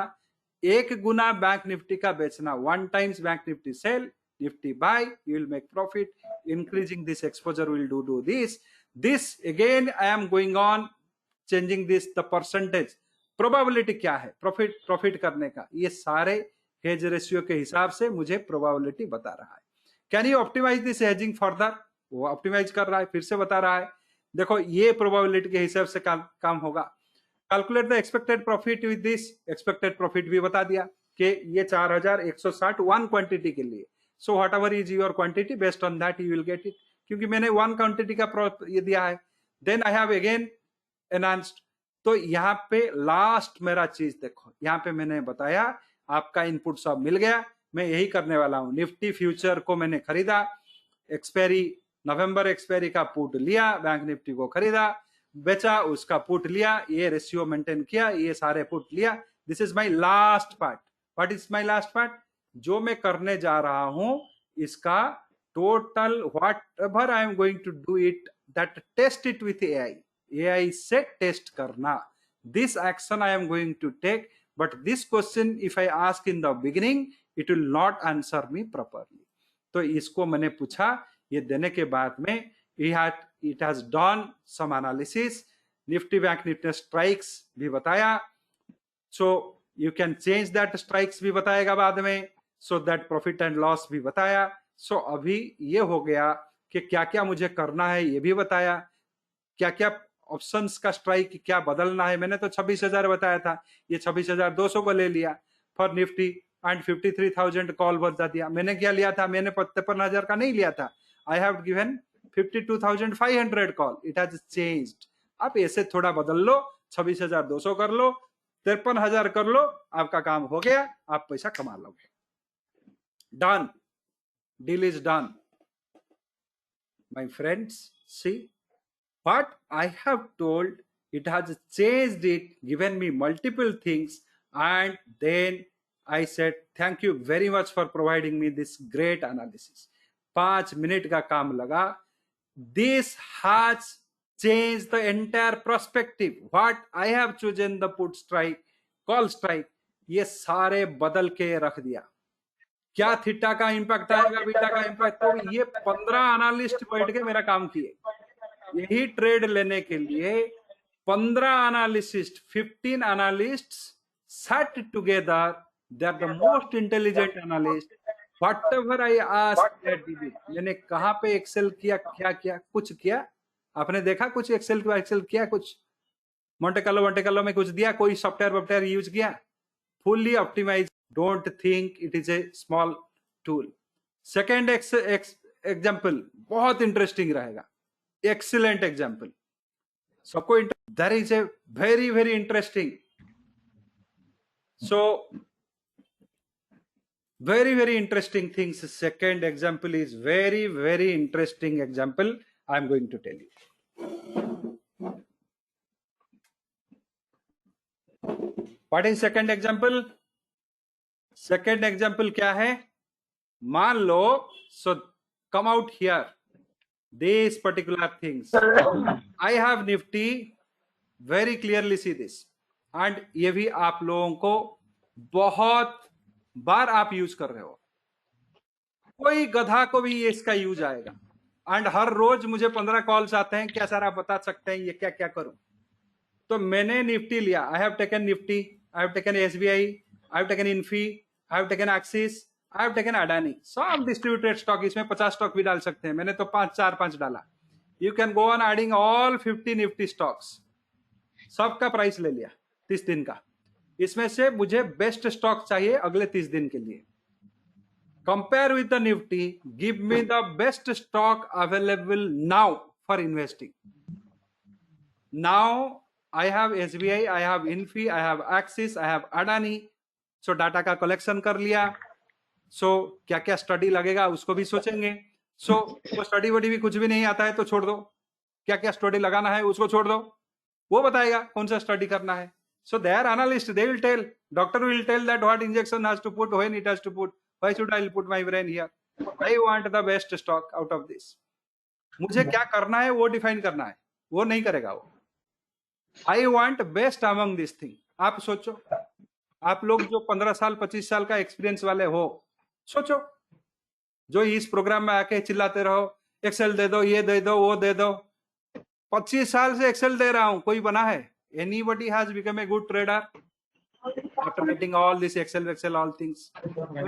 1 गुना bank Nifty का बेचना. 1 times bank Nifty sell, Nifty buy, you will make profit. Increasing this exposure will do this. This again I am going on changing this the percentage. Probability क्या है profit करने का, ये सारे हेज रेशियो के हिसाब से मुझे प्रोबेबिलिटी बता रहा है. Can you optimize this hedging further? वो ऑप्टिमाइज कर रहा है, फिर से बता रहा है. देखो ये प्रोबेबिलिटी के हिसाब से काम होगा. Calculate the expected profit with this. Expected profit भी बता दिया कि ये 4160 वन क्वांटिटी के लिए. So whatever is your quantity, based on that you will get it, क्योंकि मैंने वन क्वांटिटी का ये दिया है. Then I have again enhanced. तो यहाँ पे लास्ट मेरा चीज देखो, यहाँ पे मैंने बताया आपका इनपुट सब मिल गया. मैं यही करने वाला हूँ. निफ्टी फ्यूचर को मैंने खरीदा, एक्सपायरी नवंबर एक्सपायरी का पुट लिया, बैंक निफ्टी को खरीदा, बेचा, उसका पुट लिया, ये रेशियो मेंटेन किया, ये सारे पुट लिया. This is my last part. What is my last part? जो मैं करने जा रहा हूं इसका total whatever I am going to do it, that test it with AI. AI से टेस्ट करना. This action I am going to take, but this question if I ask in the beginning it will not answer me properly. तो इसको मैंने पूछा. ये देने के बाद में it has done some analysis. Nifty bank Nifty strikes भी बताया. So you can change that strikes भी बताएगा बाद में. So that profit and loss भी बताया. सो अभी ये हो गया कि क्या क्या मुझे करना है ये भी बताया. क्या क्या ऑप्शंस का स्ट्राइक क्या बदलना है. मैंने तो 26,000 बताया था, ये 26,200 को ले लिया फॉर निफ्टी एंड 53,000 कॉल बता दिया. मैंने क्या लिया था? मैंने 53,000 का नहीं लिया था. I have given 52,500 call. It has changed. आप ऐसे थोड़ा बदल लो, 26,200 कर लो, 53,000 कर लो, आपका काम हो गया, आप पैसा कमा लोगे. Done. Deal is done. My friends, see what I have told. It has changed it, given me multiple things, and then I said thank you very much for providing me this great analysis. 5 minute का काम लगा. This has changed the entire perspective. What I have chosen the put strike, call strike, ये सारे बदल के रख दिया. क्या थीटा का इंपैक्ट आएगा, बीटा का इंपैक्ट. तो ये 15 एनालिस्ट बैठ के मेरा काम किए. यही ट्रेड लेने के लिए 15 analyst, 15 analyst sat together. They are the most intelligent analyst. Whatever I asked, they did it. मैंने कहाँ पे एक्सेल किया, क्या किया, कुछ किया. आपने देखा कुछ एक्सेल किया, कुछ मोंटे कार्लो में कुछ दिया, कोई सॉफ्टवेयर यूज किया? Fully optimise. Don't think it is a small tool. Second example बहुत इंटरेस्टिंग रहेगा. Excellent example. सबको that is a very very interesting. So very very interesting things. Second example is very very interesting example I am going to tell you. What is second example? Second example क्या है? मान लो, so come out here, these particular things. I have Nifty, very clearly see this, and ये भी आप लोगों को बहुत बार आप यूज कर रहे हो. कोई गधा को भी ये इसका यूज आएगा. एंड हर रोज मुझे 15 कॉल्स आते हैं, क्या सर आप बता सकते हैं ये क्या क्या करूं. तो मैंने निफ्टी लिया. I have taken Nifty, I have taken SBI, I have taken Infy, I have taken axis, I have taken Adani. सब डिस्ट्रीब्यूटेड स्टॉक. इसमें 50 स्टॉक भी डाल सकते हैं. मैंने तो 5 डाला. You can go on adding all 50 Nifty stocks. सबका प्राइस ले लिया 30 दिन का. इसमें से मुझे बेस्ट स्टॉक चाहिए अगले 30 दिन के लिए. Compare with the Nifty, give me the best stock available now for investing. Now I have SBI, I have Infy, I have axis, I have Adani. So data का कलेक्शन कर लिया. सो क्या क्या स्टडी लगेगा उसको भी सोचेंगे. सो वो स्टडी वडी भी कुछ भी नहीं आता है तो छोड़ दो. क्या क्या स्टडी लगाना है उसको छोड़ दो, वो बताएगा कौन सा स्टडी करना है. So they are analysts, they will tell, doctor will tell that what injection has to put, when it has to put, why should I put my brain here. I want the best stock out of this. मुझे क्या करना है वो define करना है, वो नहीं करेगा वो. I want best among this thing. आप सोचो, आप लोग जो 15 साल 25 साल का एक्सपीरियंस वाले हो, सोचो, जो इस प्रोग्राम में आके चिल्लाते रहो एक्सेल दे दो, ये दे दो, वो दे दो. 25 साल से एक्सेल दे रहा हूं, कोई बना है? Anybody has become a good trader after getting all this Excel, all things?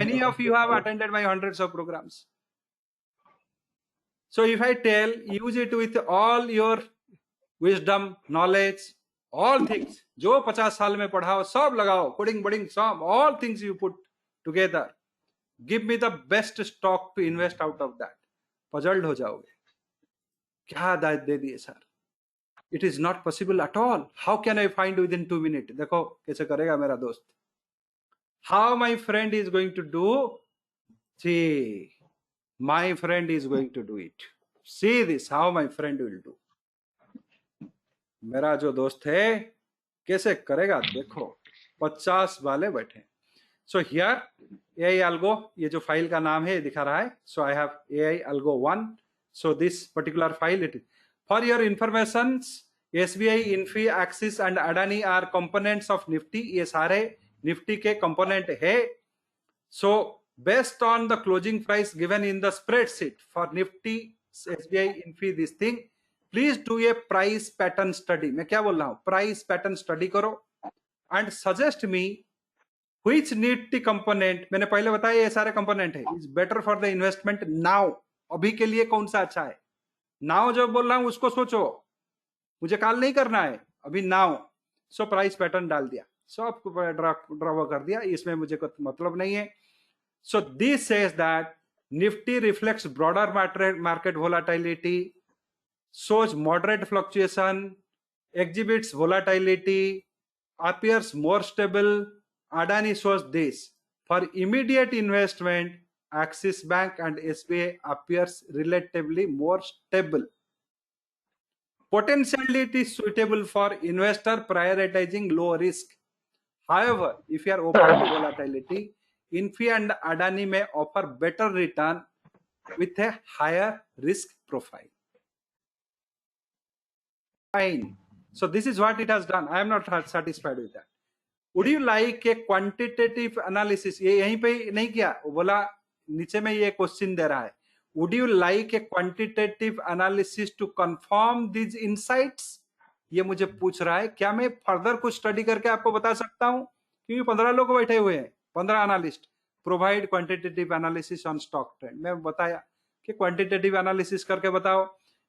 Many of you have attended my hundreds of programs. So if I tell, use it with all your wisdom, knowledge, all things. जो 50 साल में पढ़ाओ सब लगाओ, coding बोडिंग सब, all things you put together. Give me the best stock to invest out of that. Puzzled हो जाओगे. क्या दे दिए sir? It is not possible at all. How can I find within 2 minutes? देखो कैसे करेगा मेरा दोस्त. How my friend is going to do? See, my friend is going to do it. See this, how my friend will do. मेरा जो दोस्त है कैसे करेगा देखो. 50 वाले बैठे. सो हियर AI algo, ये जो फाइल का नाम है दिखा रहा है. So I have AI algo 1. So this particular file it is for your information. SBI, Infi, Axis and Adani are components of Nifty. ये सारे निफ्टी के कंपोनेंट है. So based on the closing price given in the spreadsheet for Nifty, SBI, Infi, this thing, please do a price pattern study. मैं क्या बोल रहा हूँ, price pattern study करो and suggest me which Nifty component, मैंने पहले बताया ये सारे कंपोनेंट है, is better for the investment now. अभी के लिए कौन सा अच्छा है. नाउ जो बोल रहा हूं उसको सोचो, मुझे कॉल नहीं करना है, अभी नाउ. सो प्राइस पैटर्न डाल दिया, सब ड्रॉ कर दिया, इसमें मुझे कुछ मतलब नहीं है. So this says that Nifty reflects broader market volatility, shows moderate fluctuation, exhibits volatility, appears more stable. Adani shows this. For immediate investment, Axis Bank and SBI appears relatively more stable. Potentially it is suitable for investor prioritizing low risk. However, if you are open to volatility, Infi and Adani may offer better return with a higher risk profile. Fine. So this is what it has done. I am not satisfied with that. Would you like a quantitative analysis? ये यहीं पे नहीं किया, वो बोला नीचे में ये क्वेश्चन दे रहा है. Would you like a quantitative analysis to confirm these insights? ये मुझे पूछ रहा है, क्या मैं फर्दर कुछ स्टडी करके आपको बता सकता हूं, क्योंकि 15 लोग बैठे हुए हैं, 15 analyst. Provide quantitative analysis on stock trend. मैं बताया कि क्वांटिटेटिव एनालिसिस करके बताओ.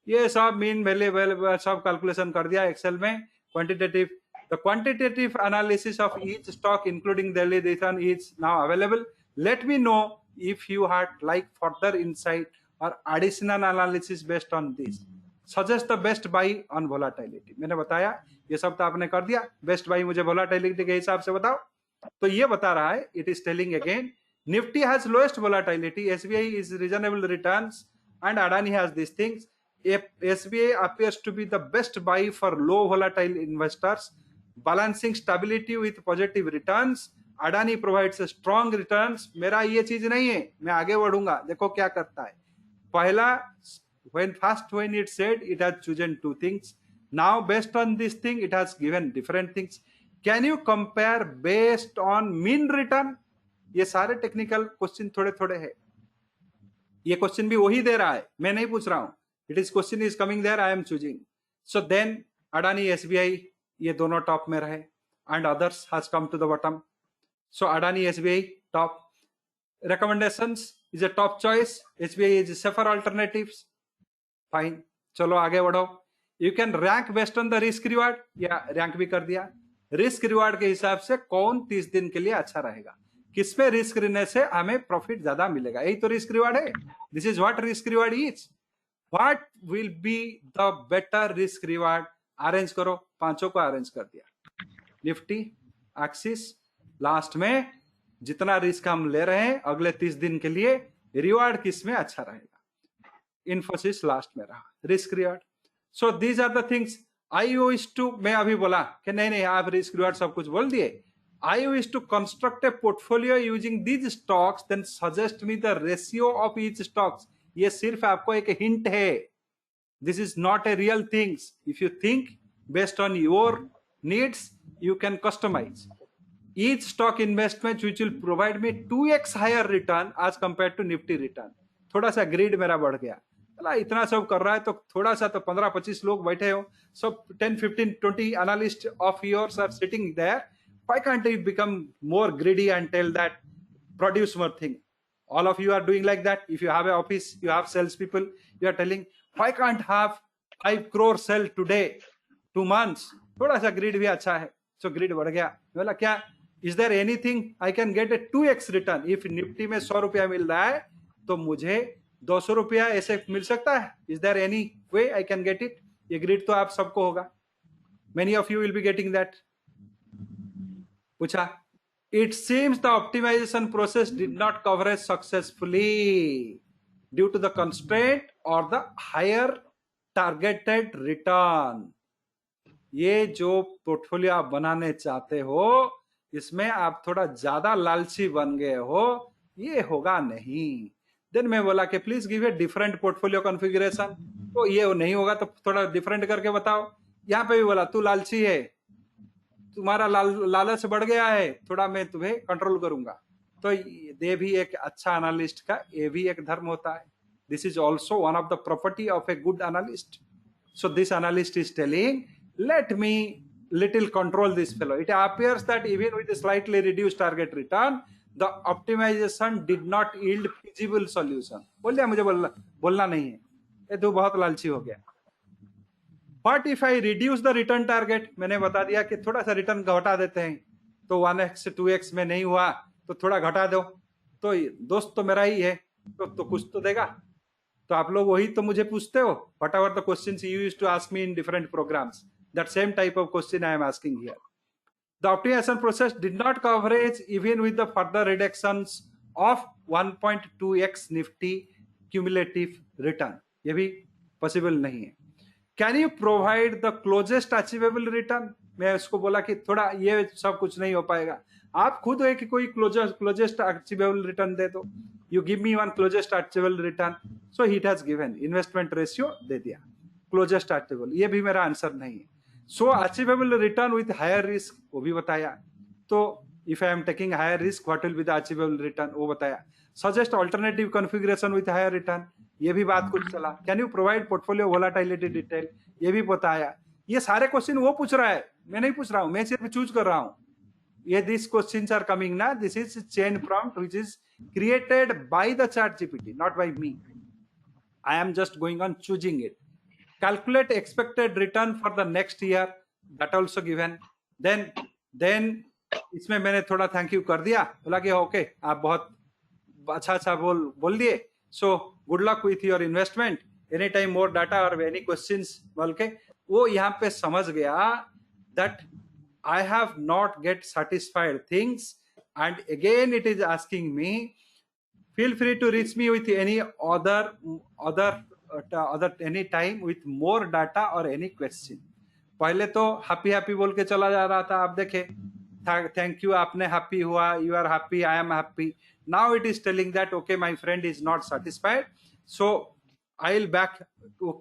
ये सब मीन वैल्यू सब कैलकुलेशन कर दिया एक्सेल में. Quantitative, the quantitative analysis of each stock including daily return is now available. Let me know if you had like further insight or additional analysis based on this. Suggest the best buy on volatility. मैंने बताया ये सब तो आपने कर दिया. Best by मुझे volatility के हिसाब से बताओ. तो ये बता रहा है, it is telling again, Nifty has lowest volatility, SBI is reasonable returns and Adani has these things. SBI appears to be the best buy for low volatile investors, balancing stability with positive returns. Adani provides a strong returns. मेरा ये चीज नहीं है, मैं आगे बढ़ूंगा. देखो क्या करता है. पहला, when it said it has chosen two things. Now based on this thing it has given different things. Can you compare based on mean return? ये सारे टेक्निकल क्वेश्चन थोड़े थोड़े है. ये क्वेश्चन भी वही दे रहा है, मैं नहीं पूछ रहा हूं. It is question is coming there, I am choosing. So then Adani, SBI, ये दोनों टॉप में रहे and others has come to the bottom. So Adani, SBI top. Recommendations is a top choice. SBI is safer alternatives. Fine. चलो आगे बढ़ो. You can rank based on the risk reward. या rank भी कर दिया. Risk reward के हिसाब से कौन 30 दिन के लिए अच्छा रहेगा, किसमें रिस्क रहने से हमें प्रॉफिट ज्यादा मिलेगा. यही तो रिस्क रिवार्ड है. This is what risk reward is. What will be the better risk reward? Arrange करो. पांचों को अरेंज कर दिया. निफ्टी, एक्सिस, लास्ट में जितना रिस्क हम ले रहे हैं अगले 30 दिन के लिए, रिवार्ड किस में अच्छा रहेगा. इन्फोसिस लास्ट में रहा, risk reward. So these are the things I wish to. मैं अभी बोला कि नहीं आप रिस्क रिवार्ड सब कुछ बोल दिए. I wish to construct a portfolio using these stocks, then suggest me the ratio of each stocks. ये सिर्फ आपको एक हिंट है. This is not a real things. If you think based on your needs you can customize each stock investment which will provide me 2x higher return as compare to Nifty return. थोड़ा सा grid मेरा बढ़ गया. चला इतना सब कर रहा है तो थोड़ा सा तो 15-25 लोग बैठे हो, सब 10-15-20 analyst of yours are sitting there. Why can't you become more greedy and tell that produce more thing. All of you are doing like that. If you have an office, you have sales people, you are telling, why can't have 5 crore sell today, 2 months. थोड़ा सा grid भी अच्छा है. So grid बढ़ गया. बोला क्या, is there anything I can get a 2x return? If Nifty में 100 रुपया मिल रहा है तो मुझे 200 रुपया ऐसे मिल सकता है. Is there any way I can get it? ये ग्रिड तो आप सबको होगा. Many of you will be getting that. पूछा, it seems the optimization process did not coverage successfully due to the constraint or the higher targeted return. ये जो portfolio आप बनाने चाहते हो इसमें आप थोड़ा ज्यादा लालची बन गए हो, ये होगा नहीं। देन मैं बोला कि please give a different portfolio configuration, तो ये नहीं होगा तो थोड़ा डिफरेंट करके बताओ। यहाँ पे भी बोला तू लालची है, तुम्हारा लालच बढ़ गया है, थोड़ा मैं तुम्हें कंट्रोल करूंगा। तो ये भी एक अच्छा एनालिस्ट का ये भी एक धर्म होता है। This is also one of the property of a good analyst. So this analyst is telling, let me little control this fellow. It appears that even with a slightly reduced target return, the optimization did not yield feasible solution. बोल दिया, मुझे बोलना नहीं है, ये तो बहुत लालची हो गया। But if I reduce the return target, मैंने बता दिया कि थोड़ा सा रिटर्न घटा देते हैं, तो 1x 2x में नहीं हुआ तो थोड़ा घटा दो, तो दोस्त तो मेरा ही है, तो कुछ तो देगा। तो आप लोग वही तो मुझे पूछते हो, whatever the questions you used to ask me in different programs, that same type of question I am asking here. The optimization process did not coverage even with the further reductions of 1.2x Nifty cumulative return, ये भी possible नहीं है। Can you provide the closest achievable return, मैं उसको बोला कि थोड़ा ये सब कुछ नहीं हो पाएगा, आप खुद है कि कोई क्लोजेस्ट अचीवेबल रिटर्न दे दो, you give me one closest achievable return. So it has given investment ratio दे दिया, क्लोजेस्ट अचीवेबल, ये भी मेरा आंसर नहीं है। So achievable return with higher risk, वो भी बताया। तो if I am taking higher risk what will be the achievable return, वो बताया। Suggest alternative configuration with higher return, ये भी बात कुछ चला। Can you provide portfolio volatility detail, ये भी बताया। ये सारे क्वेश्चन वो पूछ रहा है, मैं नहीं पूछ रहा हूं, मैं सिर्फ चूज कर रहा हूं। ये दिस क्वेश्चंस आर कमिंग ना, this is chain prompt which is created by the ChatGPT, not by me. I am just going on choosing it. Calculate expected return for the next year, that also given. Then इसमें मैंने थोड़ा thank you कर दिया, बोला कि okay आप बहुत अच्छा बोल दिए, so good luck with your investment, any time more data और एनी क्वेश्चंस बोल के वो यहाँ पे समझ गया that I have not get satisfied things, and again it is asking me, feel free to reach me with any other any time with more data or any question. पहले तो happy बोल के चला जा रहा था, आप देखे थैंक यू आपने हैप्पी हुआ, you are happy, I am happy. Now it is telling that okay my friend is not satisfied, so I will back.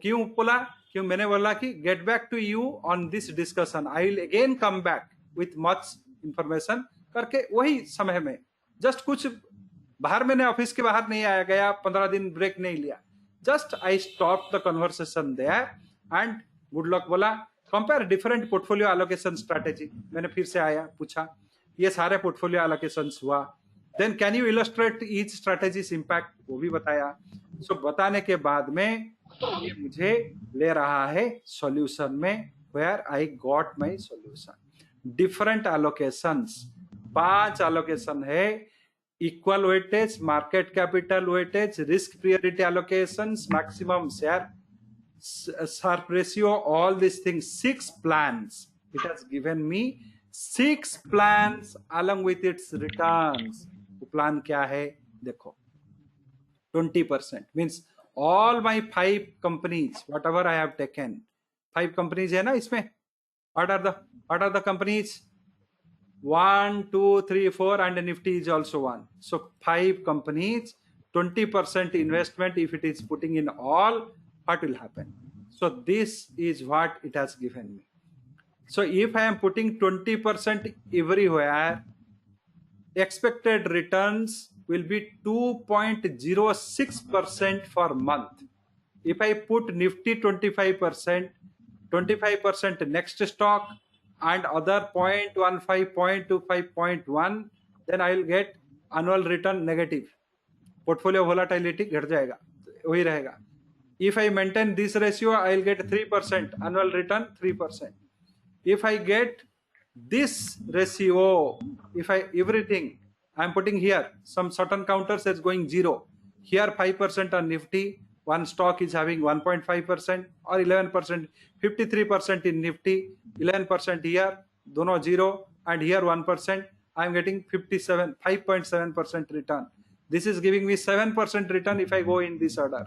क्यों बोला, क्यों मैंने बोला कि get back to you on this discussion, I will again come back with much information करके, वही समय में जस्ट कुछ बाहर, मैंने ऑफिस के बाहर नहीं आया गया, 15 दिन ब्रेक नहीं लिया, just I stop the conversation there and good luck बोला। Compare different portfolio allocation strategy, मैंने फिर से आया पूछा, ये सारे पोर्टफोलियो एलोकेशंस हुआ। Then can you illustrate each strategies impact, वो भी बताया। सो बताने के बाद में ये मुझे ले रहा है सॉल्यूशन में, where I got my solution. Different allocations, 5 allocation है, equal weightage, market capital weightage, risk priority allocations, maximum share, Sharpe ratio, all these things, 6 plans. It has given me 6 plans along with its returns. वो plan क्या है देखो, 20% means all my 5 companies, whatever I have taken, 5 companies है ना इसमें, what are the companies, 1 2 3 4 and Nifty is also one, so 5 companies, 20% investment. If it is putting in all, what will happen? So this is what it has given me. So if I am putting 20% everywhere, expected returns will be 2.06% for month. If I put Nifty 25%, 25% next stock and other 0.15, 0.25, 0.1, then I will get annual return negative. Portfolio volatility घट जाएगा, वही रहेगा। If I maintain this ratio, I will get 3% annual return, 3%. If I get this ratio, if I everything I am putting here, some certain counters is going 0. Here 5% on Nifty, one stock is having 1.5% or 11%, 53% in Nifty, 11% here, dono 0, and here 1%. I am getting 5.7% return. This is giving me 7% return if I go in this order.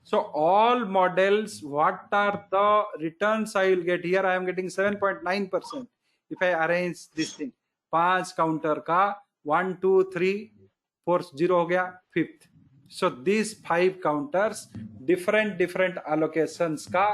So all models, what are the returns I will get here? I am getting 7.9% if I arrange this thing. 5 counter का 1 2 3 4 0 हो गया, fifth. So this 5 counters different allocations का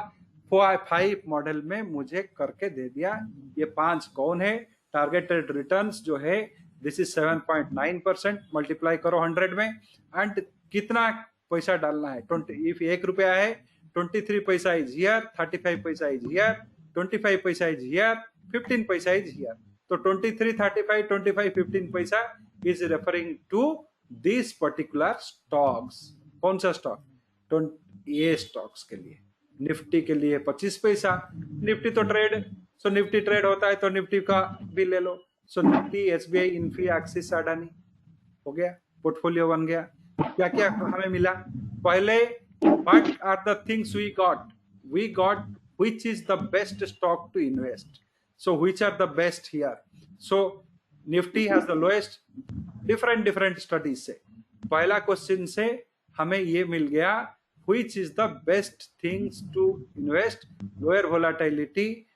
5 model में मुझे करके दे दिया. ये 5 कौन है? टारगेटेड रिटर्न्स जो है दिस इज 7.9%, मल्टीप्लाई करो 100 में, एंड कितना पैसा डालना है. 20 इफ 1 रुपया है, 23 पैसा इज हियर, 35 पैसा इज हियर, 25 पैसा इज हियर, 15 पैसा इज हियर. तो 23, 35, 25, 15 पैसा is referring to this particular stocks. कौन सा स्टॉक? ये स्टॉक्स के लिए. निफ्टी के लिए 25 पैसा. निफ्टी तो ट्रेड, सो निफ्टी ट्रेड होता है तो निफ्टी का भी ले लो. So Nifty, SBI, Infy, Axis, Adani हो गया, पोर्टफोलियो बन गया. क्या क्या हमें मिला? पहले what are the things we got? We got which is the best stock to invest. So which are the best here? So Nifty has the lowest. different studies से पहला क्वेश्चन से हमें ये मिल गया which is the best things to invest. lower volatility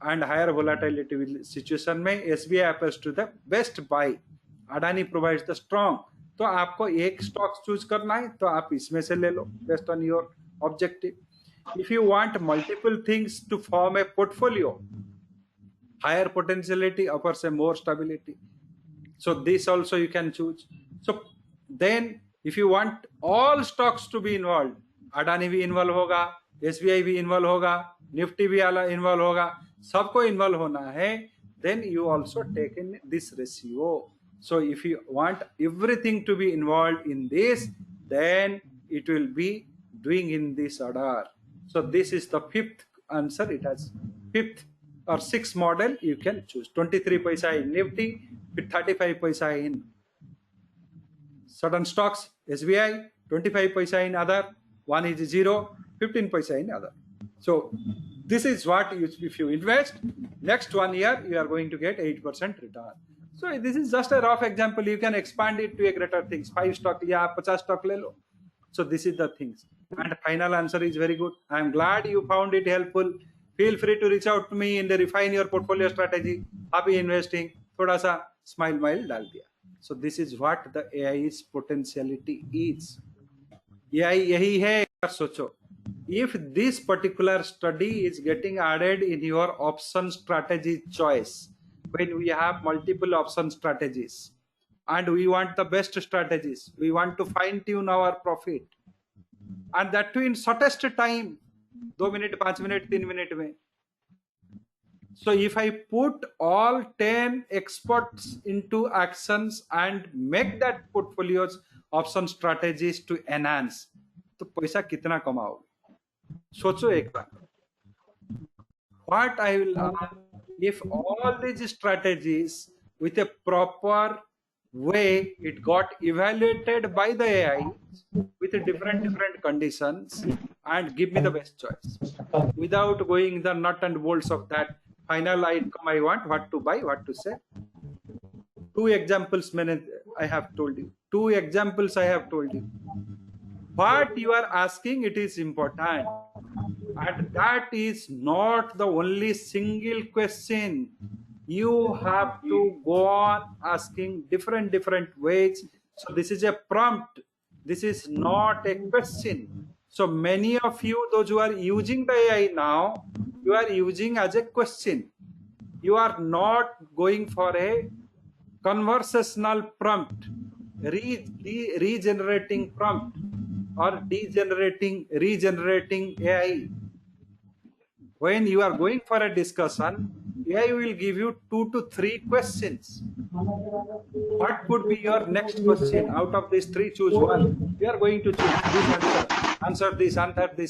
and higher volatility situation में SBI appears to the best buy. Adani provides the strong. तो आपको एक स्टॉक चूज करना है तो आप इसमें से ले लो based on your objective. If you want multiple things to form a portfolio, higher potentiality offers a more stability, so this also you can choose. So then if you want all stocks to be involved, Adani भी involve होगा, SBI भी involve होगा, Nifty भी involve होगा, सबको involve होना है, then you also take in this ratio. So if you want everything to be involved in this, then it will be doing in this order. So this is the fifth answer. It has fifth or sixth model you can choose. 23 paisa in Nifty, with 35 paisa in certain stocks, SBI, 25 paisa in other, one is 0, 15 paisa in other. So this is what you, if you invest, next 1 year you are going to get 8% return. So this is just a rough example. You can expand it to a greater things. 5 stock या 50 stock ले लो. So this is the things. And final answer is very good. I am glad you found it helpful. Feel free to reach out to me in the refine your portfolio strategy. Happy investing. थोड़ा सा smile डाल दिया. So this is what the AI's potentiality is. AI यही है. सोचो. If this particular study is getting added in your option strategy choice, when we have multiple option strategies and we want the best strategies, we want to fine tune our profit, and that too in shortest time, 2 minutes, 5 minutes, 3 minutes में. So if I put all 10 experts into actions and make that portfolios option strategies to enhance, तो पैसा कितना कमाओगे? सोचो एक बार. What I will if all these strategies with a proper way it got evaluated by the AI with different conditions and give me the best choice without going the nut and bolts of that final outcome I want, what to buy, what to sell. 2 examples I have told you. 2 examples I have told you. What you are asking, it is important, and that is not the only single question. You have to go on asking different ways. So this is a prompt. This is not a question. So many of you, those who are using the AI now, you are using as a question. You are not going for a conversational prompt, regenerating prompt, or regenerating AI. When you are going for a discussion, AI will give you 2 to 3 questions. What could be your next question? Out of these 3, choose one. You are going to choose this answer this,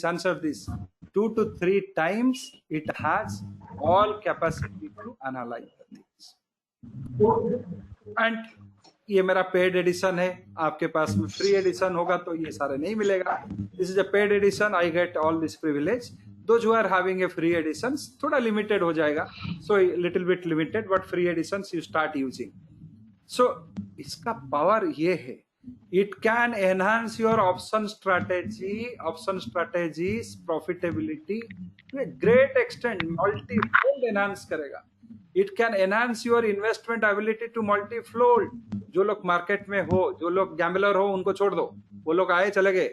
answer this. 2 to 3 times it has all capacity to analyze the things. And ये मेरा paid addition है, आपके पास में free edition होगा तो ये सारे नहीं मिलेगा. This is a paid edition. I get all this privilege. Those who are having a free editions थोड़ा लिमिटेड हो जाएगा, so little bit limited, but free editions you start using. So इसका पावर ये है, it can enhance your option strategies profitability to a great extent. Multifold enhance करेगा. It can enhance your investment ability to multi-fold. जो लोग market में हो, जो लोग गैम्बलर हो, उनको छोड़ दो, वो लोग आए चले गए.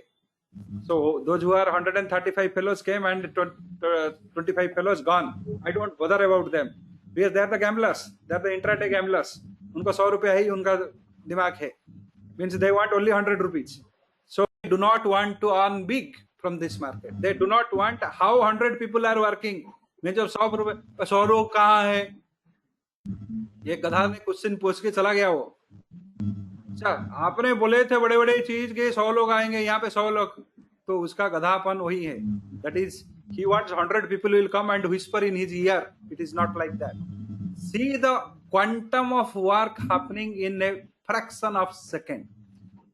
So those who are 135 fellows came and 25 fellows gone. I don't bother about them because they are the gamblers. They are the intraday gamblers. उनको 100 रुपया ही उनका दिमाग है. Means they want only 100 rupees. So they do not want to earn big from this market. They do not want how 100 people are working. मैं जब 100 रुपए 100 लोग कहाँ है? ये गधा ने क्वेश्चन पूछ के चला गया वो. अच्छा, आपने बोले थे बड़े बड़े चीज के 100 लोग आएंगे, यहाँ पे 100 लोग, तो उसका गधापन वही है. That is, he wants 100 people will come and whisper in his ear. It is not like that. See the quantum of work happening in a fraction of second.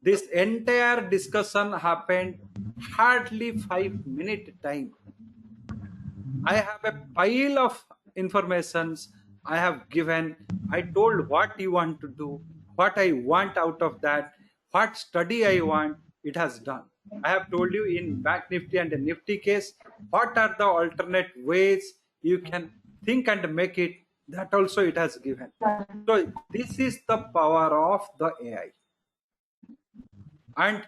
This entire discussion happened hardly 5-minute time. I have a pile of informations I have given. I told what you want to do, what I want out of that, what study I want. It has done. I have told you in Bank Nifty and the Nifty case, what are the alternate ways you can think and make it. That also it has given. So this is the power of the AI. And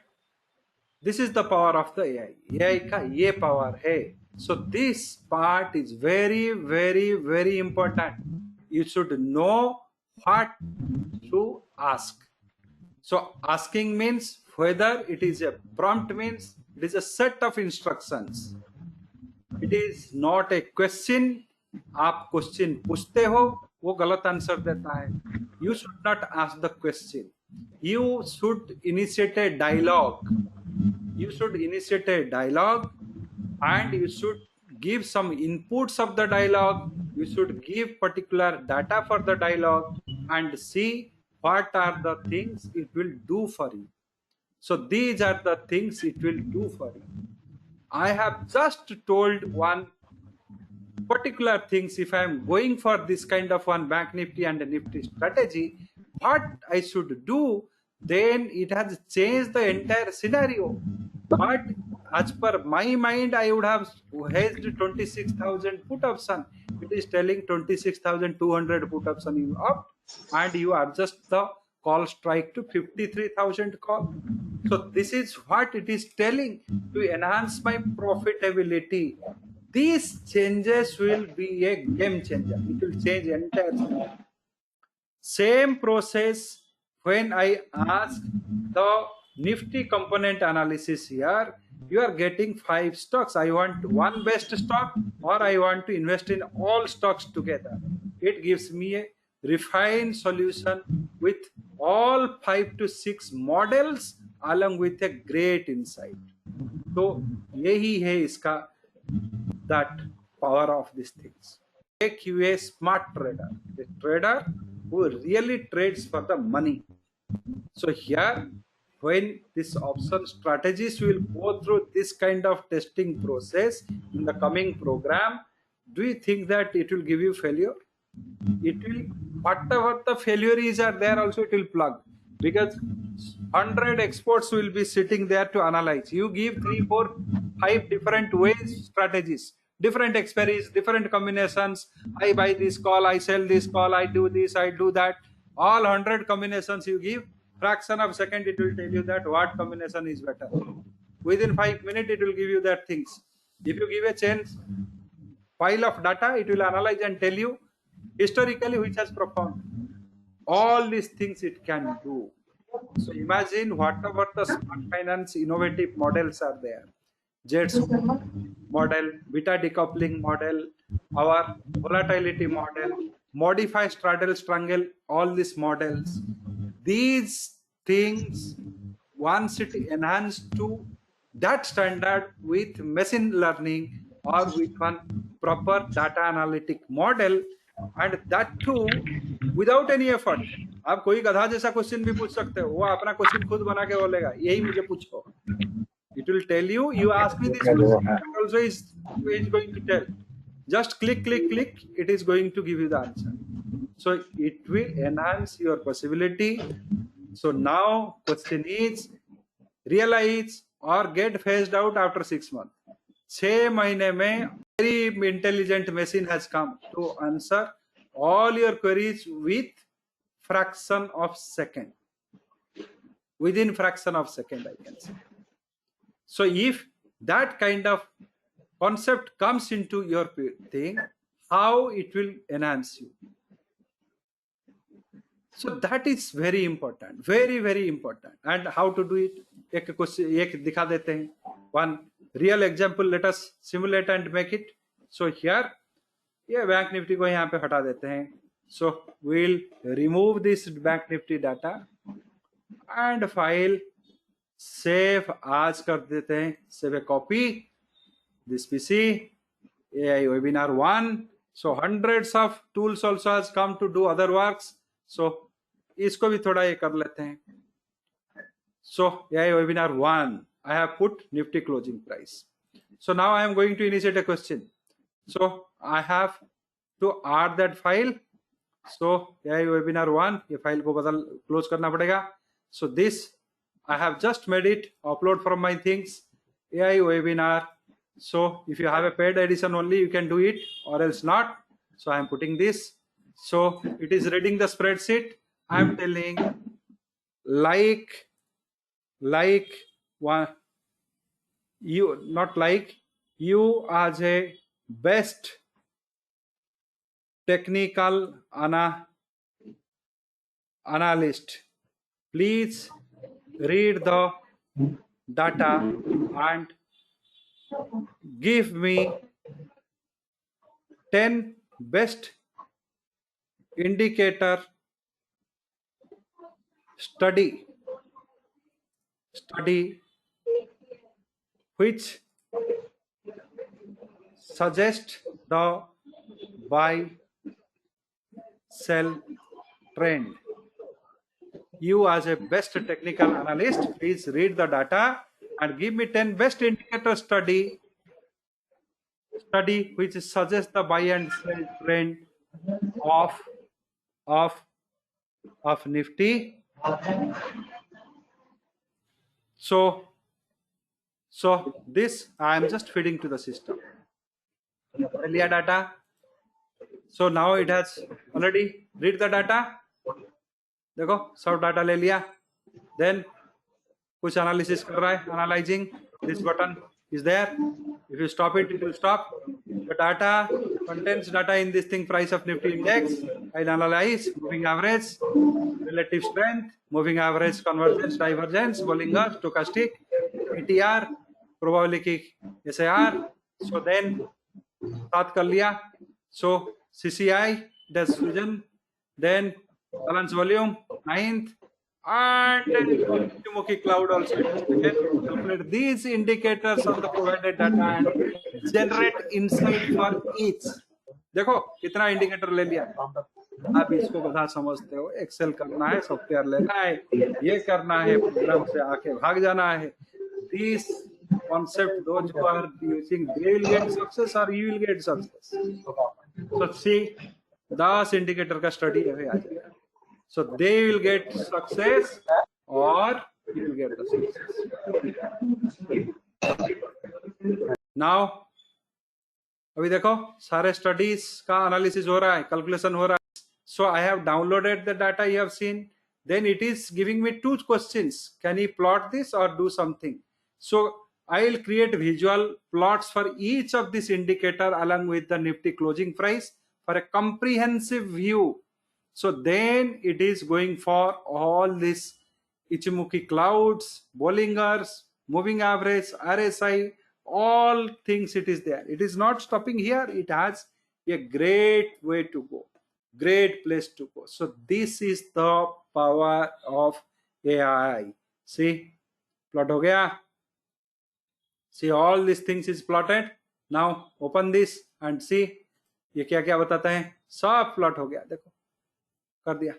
this is the power of the AI. AI का ये power है. So this part is very, very, very important. You should know what to ask. So asking means whether it is a prompt, means it is a set of instructions. It is not a question. आप question पूछते हो, वो गलत answer देता है. You should not ask the question. You should initiate a dialogue. You should initiate a dialogue and you should give some inputs of the dialogue. You should give particular data for the dialogue and see what are the things it will do for you. So these are the things it will do for you. I have just told one particular things. If I am going for this kind of one Bank Nifty and Nifty strategy, what I should do, then it has changed the entire scenario. But as per my mind, I would have hedged 26,000 put option. It is telling 26,200 put option you up, and you adjust the call strike to 53,000 call. So this is what it is telling to enhance my profitability. These changes will be a game changer. It will change entire scenario. Same process when I ask the Nifty component analysis here. You are getting 5 stocks. I want one best stock or I want to invest in all stocks together. It gives me a refined solution with all 5 to 6 models along with a great insight. So यही है इसका that power of these things. Make you a smart trader, a trader who really trades for the money. So here, when this option strategies will go through this kind of testing process in the coming program, do you think that it will give you failure? It will, whatever the failure is are there also it will plug, because 100 experts will be sitting there to analyze. You give 3, 4, 5 different ways, strategies, different experiments, different combinations. I buy this call, I sell this call, I do this, I do that. All 100 combinations you give, fraction of a second it will tell you that what combination is better. Within 5 minutes it will give you that things. If you give a change pile of data, it will analyze and tell you historically which has performed. All these things it can do. So imagine whatever the smart finance innovative models are there. Jets model, beta decoupling model, our volatility model, modify straddle strangle, all these models. These things, once it enhanced to that standard with machine learning or with one proper data analytic model, and that too without any effort. आप कोई गधा जैसा question भी पूछ सकते हो, वो अपना क्वेश्चन खुद बना के बोलेगा यही मुझे पूछो. It will tell you, you ask me this question, and also is going to tell. Just click, it is going to give you the answer. So it will enhance your possibility. So now question is, realize or get phased out after 6 months. 6 महीने में very intelligent machine has come to answer all your queries with fraction of second, within fraction of second, I can say. So if that kind of concept comes into your thing, how it will enhance you. So that is very important, very important. And how to do it? एक question एक दिखा देते हैं. One real example, let us simulate and make it. So here, ये bank Nifty को यहाँ पे हटा देते हैं. So we'll remove this bank nifty data and file save as कर देते हैं. Save a copy. This PC, AI webinar 1. So hundreds of tools also has come to do other works. So इसको भी थोड़ा ये कर लेते हैं. So AI webinar 1, I have put Nifty closing price. So now I am going to initiate a question. So I have to add that file. So AI webinar 1, ये file को बदल क्लोज करना पड़ेगा. So this I have just made it, upload from my things, AI webinar. So if you have a paid edition only, you can do it, or else not. So I am putting this. So it is reading the spreadsheet. I am telling like one, you not like you as a best technical analyst, please read the data and give me 10 best indicator study which suggest the buy sell trend. You as a best technical analyst, please read the data and give me 10 best indicator study which suggests the buy and sell trend of Nifty. So this I am just feeding to the system. Earlier data. So now it has already read the data. देखो सब data ले लिया. Then कुछ analysis कर रहा है. Analyzing. This button is there. If you stop it, it will stop. The data contains data in this thing, price of Nifty index. I'll analyze moving average, relative strength, moving average, convergence, divergence, Bollinger, stochastic, ATR, probability SAR. So then start कर लिया. So CCI, decision, then balance volume, 9th, and Ichimoku cloud also. Calculate these indicators on the provided data and generate insight for each. देखो कितना indicator ले लिया. आप इसको बता समझते हो. एक्सेल करना है, सॉफ्टवेयर लेना है, ये करना है, प्रोग्राम से आके भाग जाना है. This concept, those who are using, they will get success or you will get success. So see, 10 indicator का स्टडी है आ जाएगा. So they will get success or you will get the success. Now अभी देखो सारे studies का analysis हो रहा है, कैलकुलेशन हो रहा है. So I have downloaded the data you have seen. Then it is giving me 2 questions. Can you plot this or do something? So I will create visual plots for each of this indicator along with the Nifty closing price for a comprehensive view. So then it is going for all this Ichimoku clouds, Bollingers, moving average, RSI, all things it is there. It is not stopping here. It has a great way to go, great place to go. So this is the power of AI. See, plot ho gaya. See, all these things is plotted. Now open this and see ये क्या क्या बताता है. सब plot हो गया. देखो कर दिया.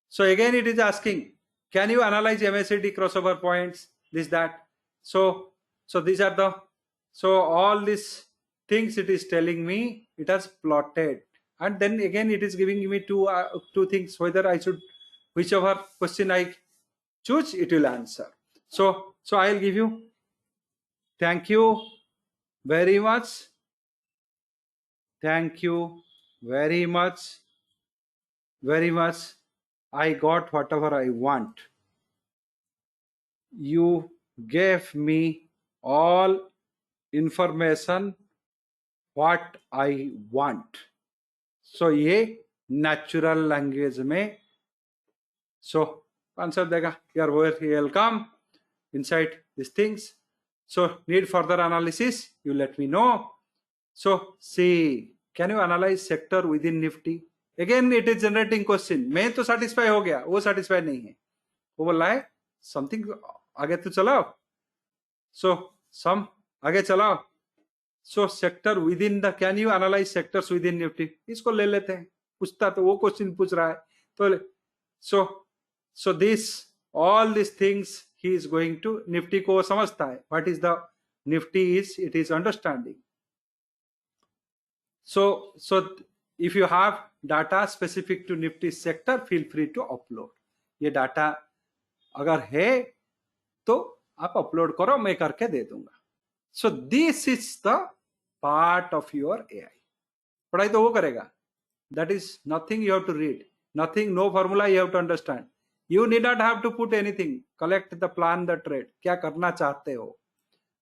So again it is asking, can you analyze MACD crossover points, this that. So these are the, so all these things it is telling me, it has plotted. And then again it is giving me two things, whether I should, whichever question I choose, it will answer. So I'll give you, thank you very much. Thank you very much, very much. I got whatever I want. You gave me all information what I want. So ये natural language में, so answer देगा, you are very welcome inside these things. So need further analysis, you let me know. So see, can you analyze sector within Nifty? Again it is generating question. मैं तो satisfy हो गया, वो satisfy नहीं है. वो बोल रहा है something आगे तो चलाओ. So some आगे चलाओ. So sector within the, can you analyze sectors within Nifty? इसको ले लेते हैं. पूछता तो वो क्वेश्चन पूछ रहा है. तो so this all these things he is going to, Nifty को समझता है. What is the Nifty is, it is understanding. So if you have data specific to Nifty sector, feel free to upload. ये data अगर है तो आप upload करो, मैं करके दे दूंगा. So this is the part of your AI. पढ़ाई तो वो करेगा. That is nothing you have to read, nothing, no formula you have to understand. You need not have to put anything. Collect the plan, the trade. क्या करना चाहते हो?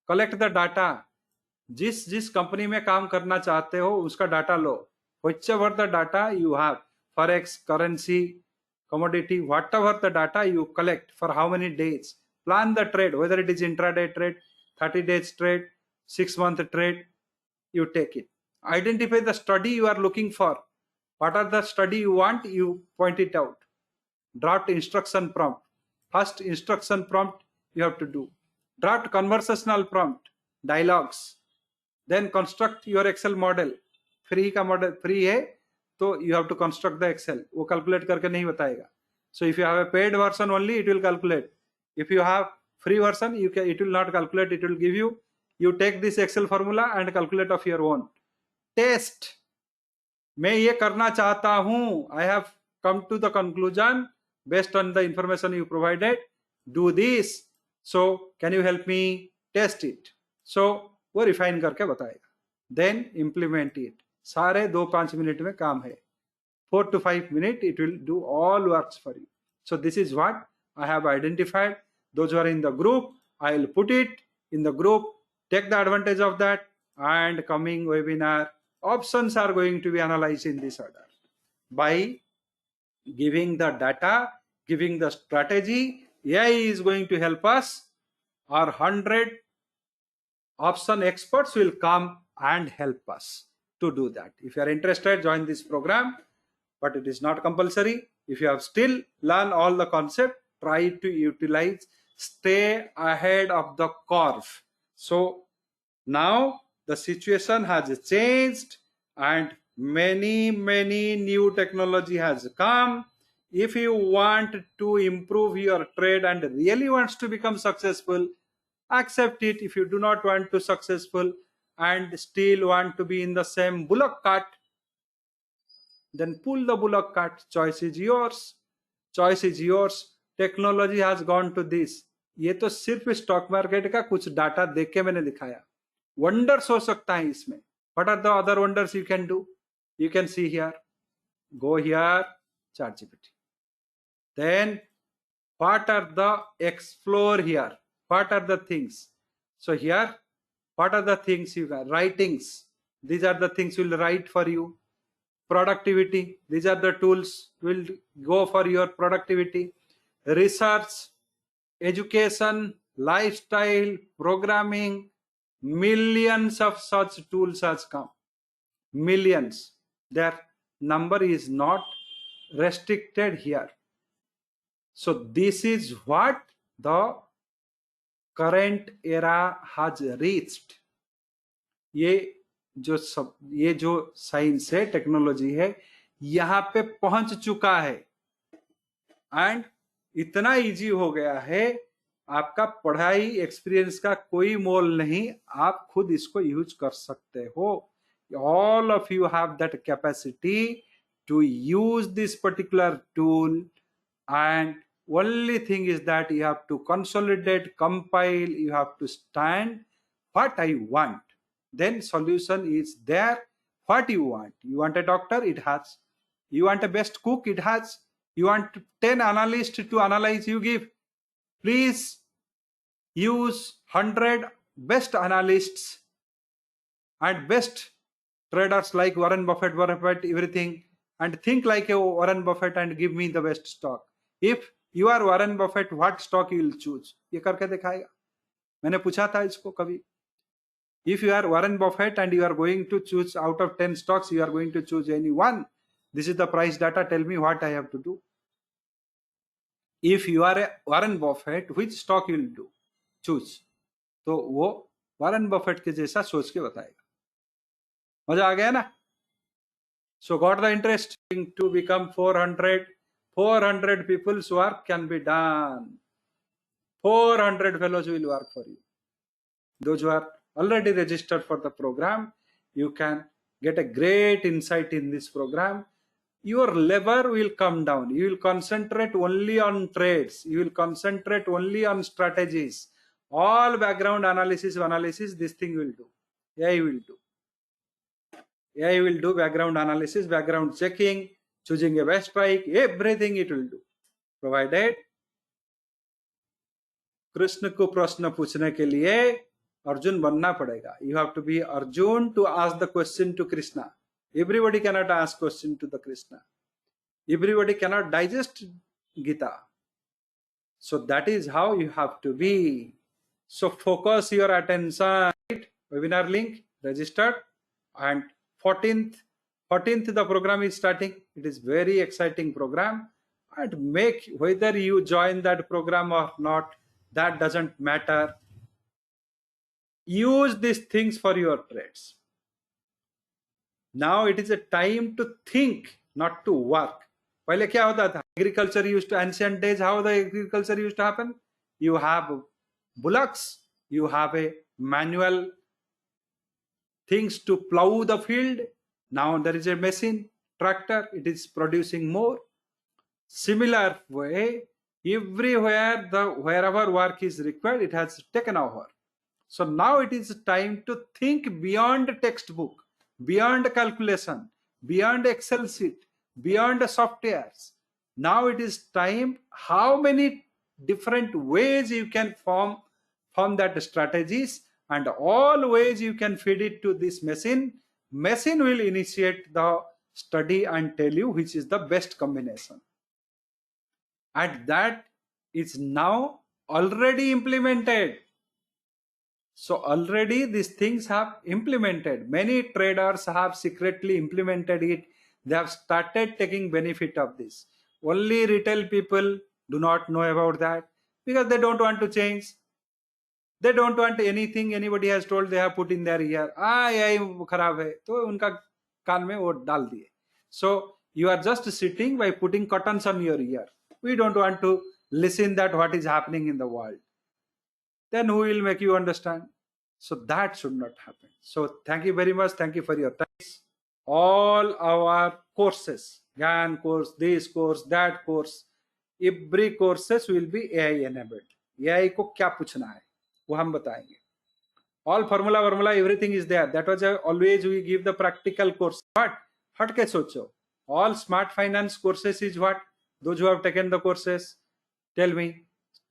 Collect the data. जिस company में काम करना चाहते हो उसका data low. Whichever the data you have, forex, currency, commodity, whatever the data you collect, for how many days, plan the trade, whether it is intraday trade, 30 days trade, 6-month trade, you take it. Identify the study you are looking for. What are the study you want, you point it out. Draft instruction prompt. First instruction prompt you have to do. Draft conversational prompt, dialogues. Then construct your Excel model. Free का model free है तो you have to construct the Excel. वो calculate करके नहीं बताएगा. So if you have a paid version only, it will calculate. If you have free version, it will not calculate. It will give you. You take this Excel formula and calculate of your own. Test. मैं ये करना चाहता हूँ. I have come to the conclusion based on the information you provided. Do this. So can you help me test it? So वो refine करके बताएगा. Then implement it. सारे 2-5 minute में काम है. 4 to 5 minutes it will do all works for you. So this is what I have identified. Those who are in the group, I will put it in the group. Take the advantage of that. And coming webinar, options are going to be analyzed in this order. By giving the data, giving the strategy, AI is going to help us. Our 100 option experts will come and help us to do that. If you are interested, join this program, but it is not compulsory. If you have still learned all the concept, try to utilize, stay ahead of the curve. So now the situation has changed and many new technology has come. If you want to improve your trade and really wants to become successful, accept it. If you do not want to successful and still want to be in the same bullock cart, then pull the bullock cart. Choice is yours. Choice is yours. Technology has gone to this. ये तो सिर्फ stock market का कुछ data देख के मैंने दिखाया. Wonders हो सकता है इसमें. What are the other wonders you can do? You can see here. Go here, ChatGPT. Then what are the explore here? What are the things? So here, what are the things you got? Writings. These are the things will write for you. Productivity. These are the tools will go for your productivity. Research, education, lifestyle, programming. Millions of such tools has come. Millions. Their number is not restricted here. So this is what the current era has reached. ये जो science है, technology है, यहाँ पे पहुंच चुका है. And इतना इजी हो गया है, आपका पढ़ाई एक्सपीरियंस का कोई मोल नहीं. आप खुद इसको यूज कर सकते हो. All of you have that capacity to use this particular tool. And only thing is that you have to consolidate, compile, you have to stand what I want. Then solution is there What you want? You want a doctor? It has. You want a best cook? It has. You want 10 analysts to analyze? You give. Please use 100 best analysts and best traders like Warren Buffett, everything, and think like a Warren Buffett and give me the best stock. If you are Warren Buffett, what stock you will choose? ये करके दिखाएगा. मैंने पूछा था इसको कभी. If you are Warren Buffett and you are going to choose out of 10 stocks, you are going to choose any one. This is the price data. Tell me what I have to do. If you are a Warren Buffett, which stock you will do? Choose. तो वो Warren Buffett के जैसा सोच के बताएगा. मजा आ गया ना? So got the interest to become 400 people's work can be done. 400 fellows will work for you. Those who are already registered for the program, you can get a great insight in this program. Your labor will come down. You will concentrate only on trades. You will concentrate only on strategies. All background analysis, this thing will do. AI will do. AI will do background analysis, background checking, choosing a best strike, everything it will do. Provided Krishna को प्रश्न पूछने के लिए अर्जुन बनना पड़ेगा. You have to be Arjun to ask the question to Krishna. Everybody cannot ask question to the Krishna. Everybody cannot digest Gita. So that is how you have to be. So focus your attention. Right? Webinar link registered, and 14th the program is starting. It is very exciting program, and make whether you join that program or not, that doesn't matter. Use these things for your trades. Now it is a time to think, not to work. पहले क्या होता था? Agriculture used to, ancient days, how the agriculture used to happen? You have bullocks, you have a manual things to plow the field. Now there is a machine, tractor, it is producing more. Similar way, everywhere wherever work is required, it has taken over. So now it is time to think beyond textbook, beyond calculation, beyond Excel sheet, beyond softwares. Now it is time how many different ways you can form that strategies, and all ways you can feed it to this machine. Machine will initiate the study and tell you which is the best combination. And that is now already implemented. So already these things have implemented. Many traders have secretly implemented it. They have started taking benefit of this. Only retail people do not know about that because they don't want to change. They don't want anything anybody has told they have put in their ear. यही खराब है तो उनका कान में वो डाल दिए. So you are just sitting by putting cottons on your ear. We don't want to listen that what is happening in the world. Then who will make you understand? So that should not happen. So thank you very much. Thank you for your time. All our courses, GAN course, this course, that course, every courses will be AI enabled. AI को क्या पूछना है वो हम बताएंगे. All formula, everything is there. That was always we give the practical course. But हट के सोचो. All smart finance courses is what? Those who have taken the courses, tell me.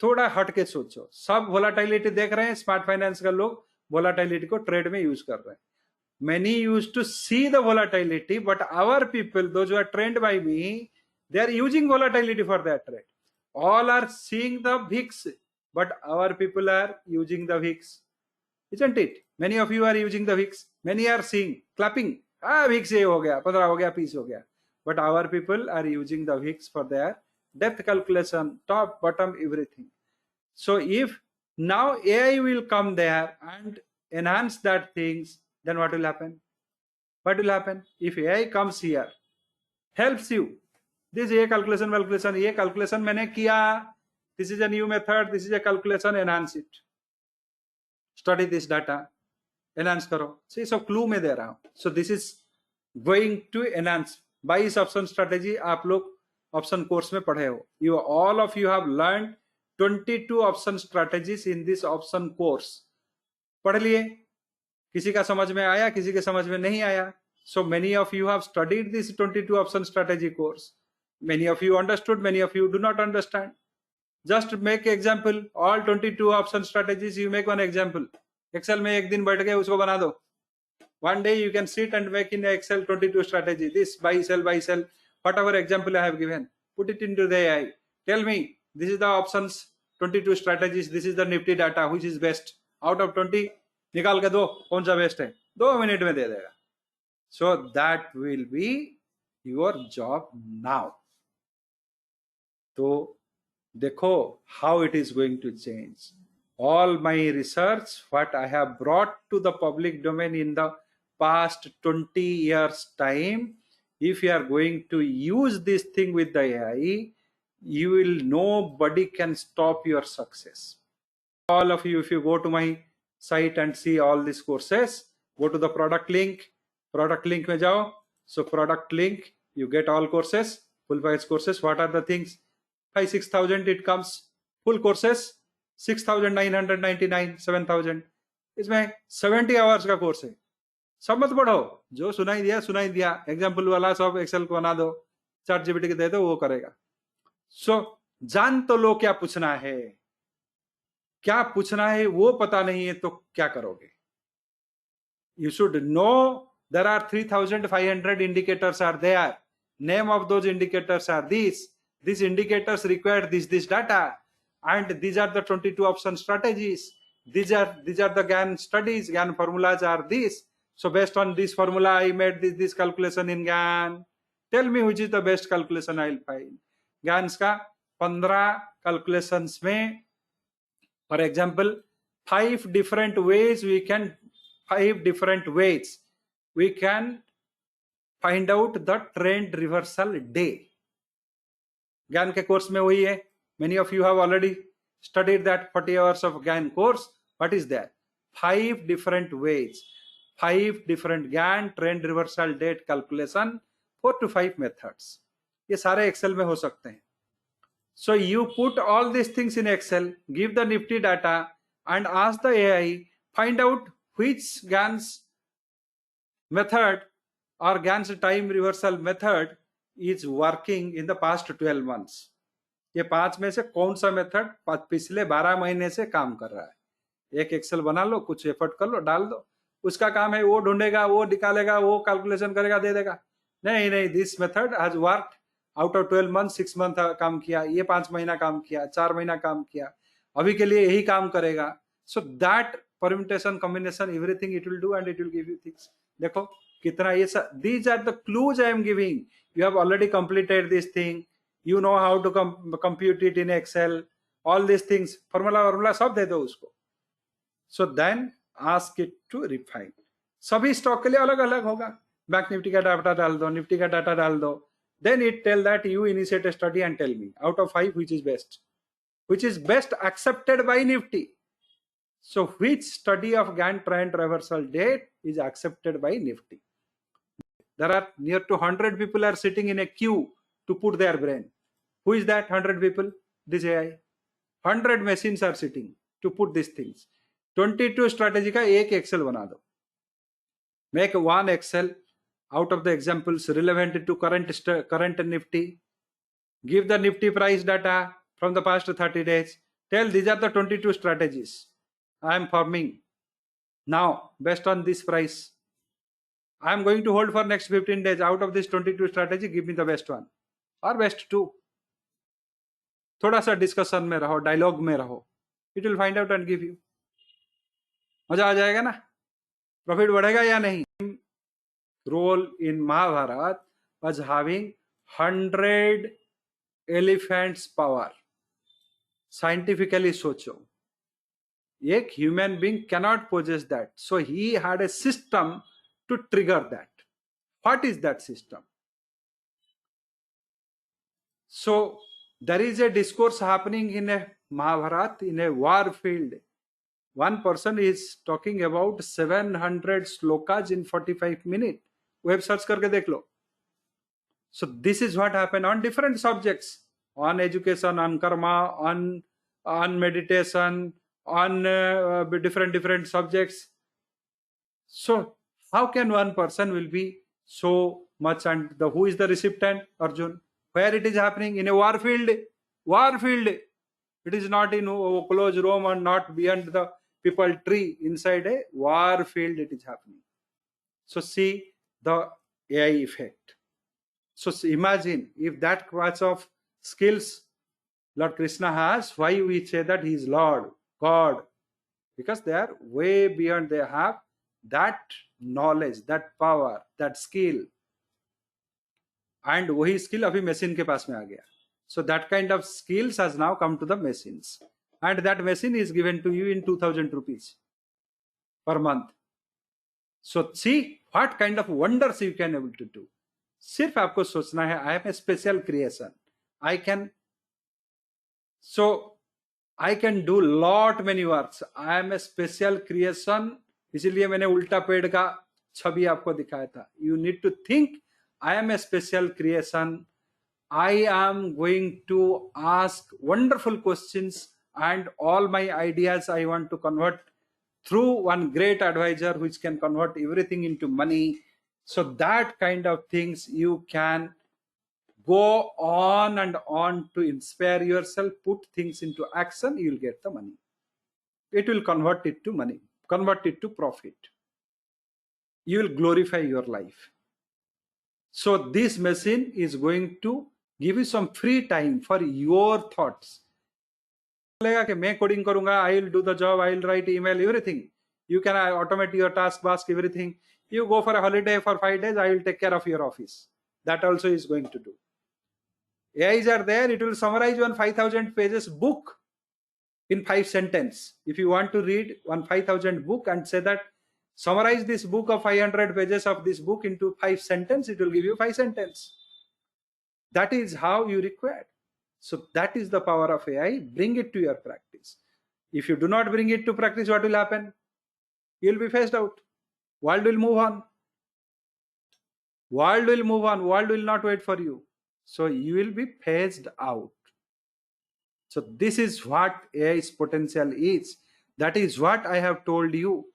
थोड़ा हट के सोचो. सब volatility देख रहे हैं. Smart finance का लोग volatility को trade में use कर रहे हैं. Many used to see the volatility, but our people, those who are trained by me, they are using volatility for their trade. All are seeing the VIX, but our people are using the VIX. Isn't it? Many of you are using the VIX. Many are seeing, clapping. VIX ये हो गया, 15 हो गया, 20 हो गया. But our people are using the VIX for their depth calculation, top, bottom, everything. So if now AI will come there and enhance that things, then what will happen? What will happen? If AI comes here, helps you. This is a calculation, ये calculation मैंने किया. This is a new method. This is a calculation. Enhance it. Study this data. Enhance करो. See, so clue में दे रहा हूँ. So this is going to enhance. 22 option strategy आप लोग option course में पढ़े हो. You all of you have learned 22 option strategies in this option course. पढ़ लिए. किसी का समझ में आया, किसी के समझ में नहीं आया. So many of you have studied this 22 option strategy course. Many of you understood, many of you do not understand. Just make example, all 22 option strategies, you make one example. Excel में एक दिन बैठ के उसको बना दो. One day you can sit and make in Excel 22 strategy. This buy, sell, whatever example I have given. Put it into the AI. Tell me, this is the options, 22 strategies. This is the Nifty data. Which is best? Out of 20, निकाल के दो कौन सा best है. 2 minute में दे देगा. So that will be your job now. So देखो how it is going to change. All my research, what I have brought to the public domain in the past 20 years time, if you are going to use this thing with the AI, you will, nobody can stop your success. All of you, if you go to my site and see all these courses, go to the product link में जाओ. So product link, you get all courses, full price courses. What are the things? 5,000-6,000 it comes. Full courses 6,999, 7,000. इसमें 70 hours का course है. सब मत पढ़ो, जो सुनाई दिया. एग्जाम्पल वाला सब एक्सेल को बना दो, चैट जीपीटी को दे दो, वो करेगा. सो जान तो लो क्या पूछना है वो पता नहीं है तो क्या करोगे. You should know there are 3,500 indicators are there. Name of those indicators are these. These indicators require this data, and these are the 22 option strategies. These are the GAN studies. GAN formulas are these. So based on this formula, I made this calculation in GAN. Tell me which is the best calculation I will find. GANs का 15 calculations में, for example, 5 different ways we can find out the trend reversal day. GAN के course में वही है. Many of you have already studied that 40 hours of GAN course. What is that? 5 different ways, 5 different GAN trend reversal date calculation, 4 to 5 methods. ये सारे Excel में हो सकते हैं. So you put all these things in Excel, give the Nifty data, and ask the AI, find out which GAN's method or GAN's time reversal method is working in the past 12 months. ये 5 में से कौन सा method पिछले 12 महीने से काम कर रहा है. एक एक्सेल बना लो, कुछ एफर्ट कर लो, डाल दो. उसका काम है वो ढूंढेगा, वो निकालेगा, वो कैलकुलेशन करेगा, दे देगा. नहीं, this method has worked out of 12 month, 6 month काम किया, ये 5 महीना काम किया, 4 महीना काम किया, अभी के लिए यही काम करेगा. So that permutation, combination, everything it will do and it will give you things. देखो कितना ये सब, these are the clues I am giving. You have already completed this thing. You know how to compute it in Excel, all these things, formula सब दे दो उसको. So then ask it to refine. सभी stock के लिए अलग अलग होगा. Bank Nifty का डाटा डाल दो, निफ्टी का डाटा डाल दो. Then it tell that you initiate a study and tell me out of 5 which is best accepted by Nifty. So which study of GAN trend reversal date is accepted by Nifty? There are near to 100 people are sitting in a queue to put their brain. Who is that 100 people? This AI. 100 machines are sitting to put these things. 22 strategy का एक Excel बना दो. Make one Excel out of the examples relevant to current Nifty. Give the Nifty price data from the past 30 days. Tell these are the 22 strategies I am forming now based on this price. I am going to hold for next 15 days. Out of this 22 strategy, give me the best one or best two. थोड़ा सा discussion में रहो, dialogue में रहो. It will find out and give you. मजा आ जाएगा ना. प्रॉफिट बढ़ेगा या नहीं. Role in Mahabharata was having 100 elephants power. Scientifically सोचो, एक human being cannot possess that. So he had a system to trigger that. What is that system? So there is a discourse happening in a Mahabharata, in a war field. One person is talking about 700 slokas in 45 minutes. Web search करके देख लो. So this is what happened on different subjects, on education, on karma, on meditation, on different subjects. So how can one person will be so much, and who is the recipient? Arjun. Where it is happening? In a war field. War field. It is not in a closed room and not beyond the people tree. Inside a war field it is happening. So see the AI effect. So imagine if that much of skills Lord Krishna has, why we say that he is Lord, God? Because they are way beyond, they have that knowledge, that power, that skill. And वही skill अभी machine के पास में आ गया. So that kind of skills has now come to the machines. And that machine is given to you in 2000 rupees per month. So see what kind of wonders you can able to do. सिर्फ आपको सोचना है, I am a special creation. I can do lot many works. I am a special creation. इसीलिए मैंने उल्टा पेड़ का छवि आपको दिखाया था. You need to think, I am a special creation. I am going to ask wonderful questions, and all my ideas I want to convert through one great advisor which can convert everything into money. So that kind of things you can go on and on to inspire yourself, put things into action, you will get the money. It will convert it to money, convert it to profit. You will glorify your life. So this machine is going to give you some free time for your thoughts. कि मैं coding करूंगा, I will do the job, I will write email, everything. You can automate your task, everything. You go for a holiday for 5 days, I will take care of your office. That also is going to do. AIs are there, it will summarize one 5,000 pages book in 5 sentences. If you want to read one 5,000 book and say that summarize this book of 500 pages of this book into 5 sentences, it will give you 5 sentences. That is how you require. So that is the power of AI. Bring it to your practice. If you do not bring it to practice, what will happen? You will be phased out. World will move on. World will move on. World will not wait for you. So you will be phased out. So this is what AI's potential is. That is what I have told you.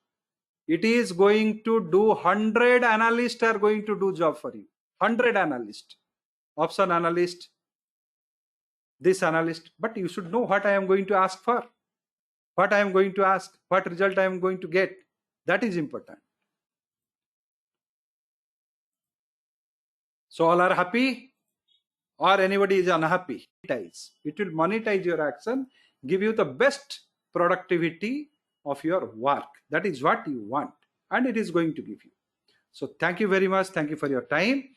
It is going to do 100 analysts are going to do job for you. 100 analysts. Option analyst, this analyst. But you should know what I am going to ask for. What I am going to ask. What result I am going to get. That is important. So all are happy? Or anybody is unhappy? It will monetize your action, give you the best productivity of your work. That is what you want, and it is going to give you. So thank you very much. Thank you for your time.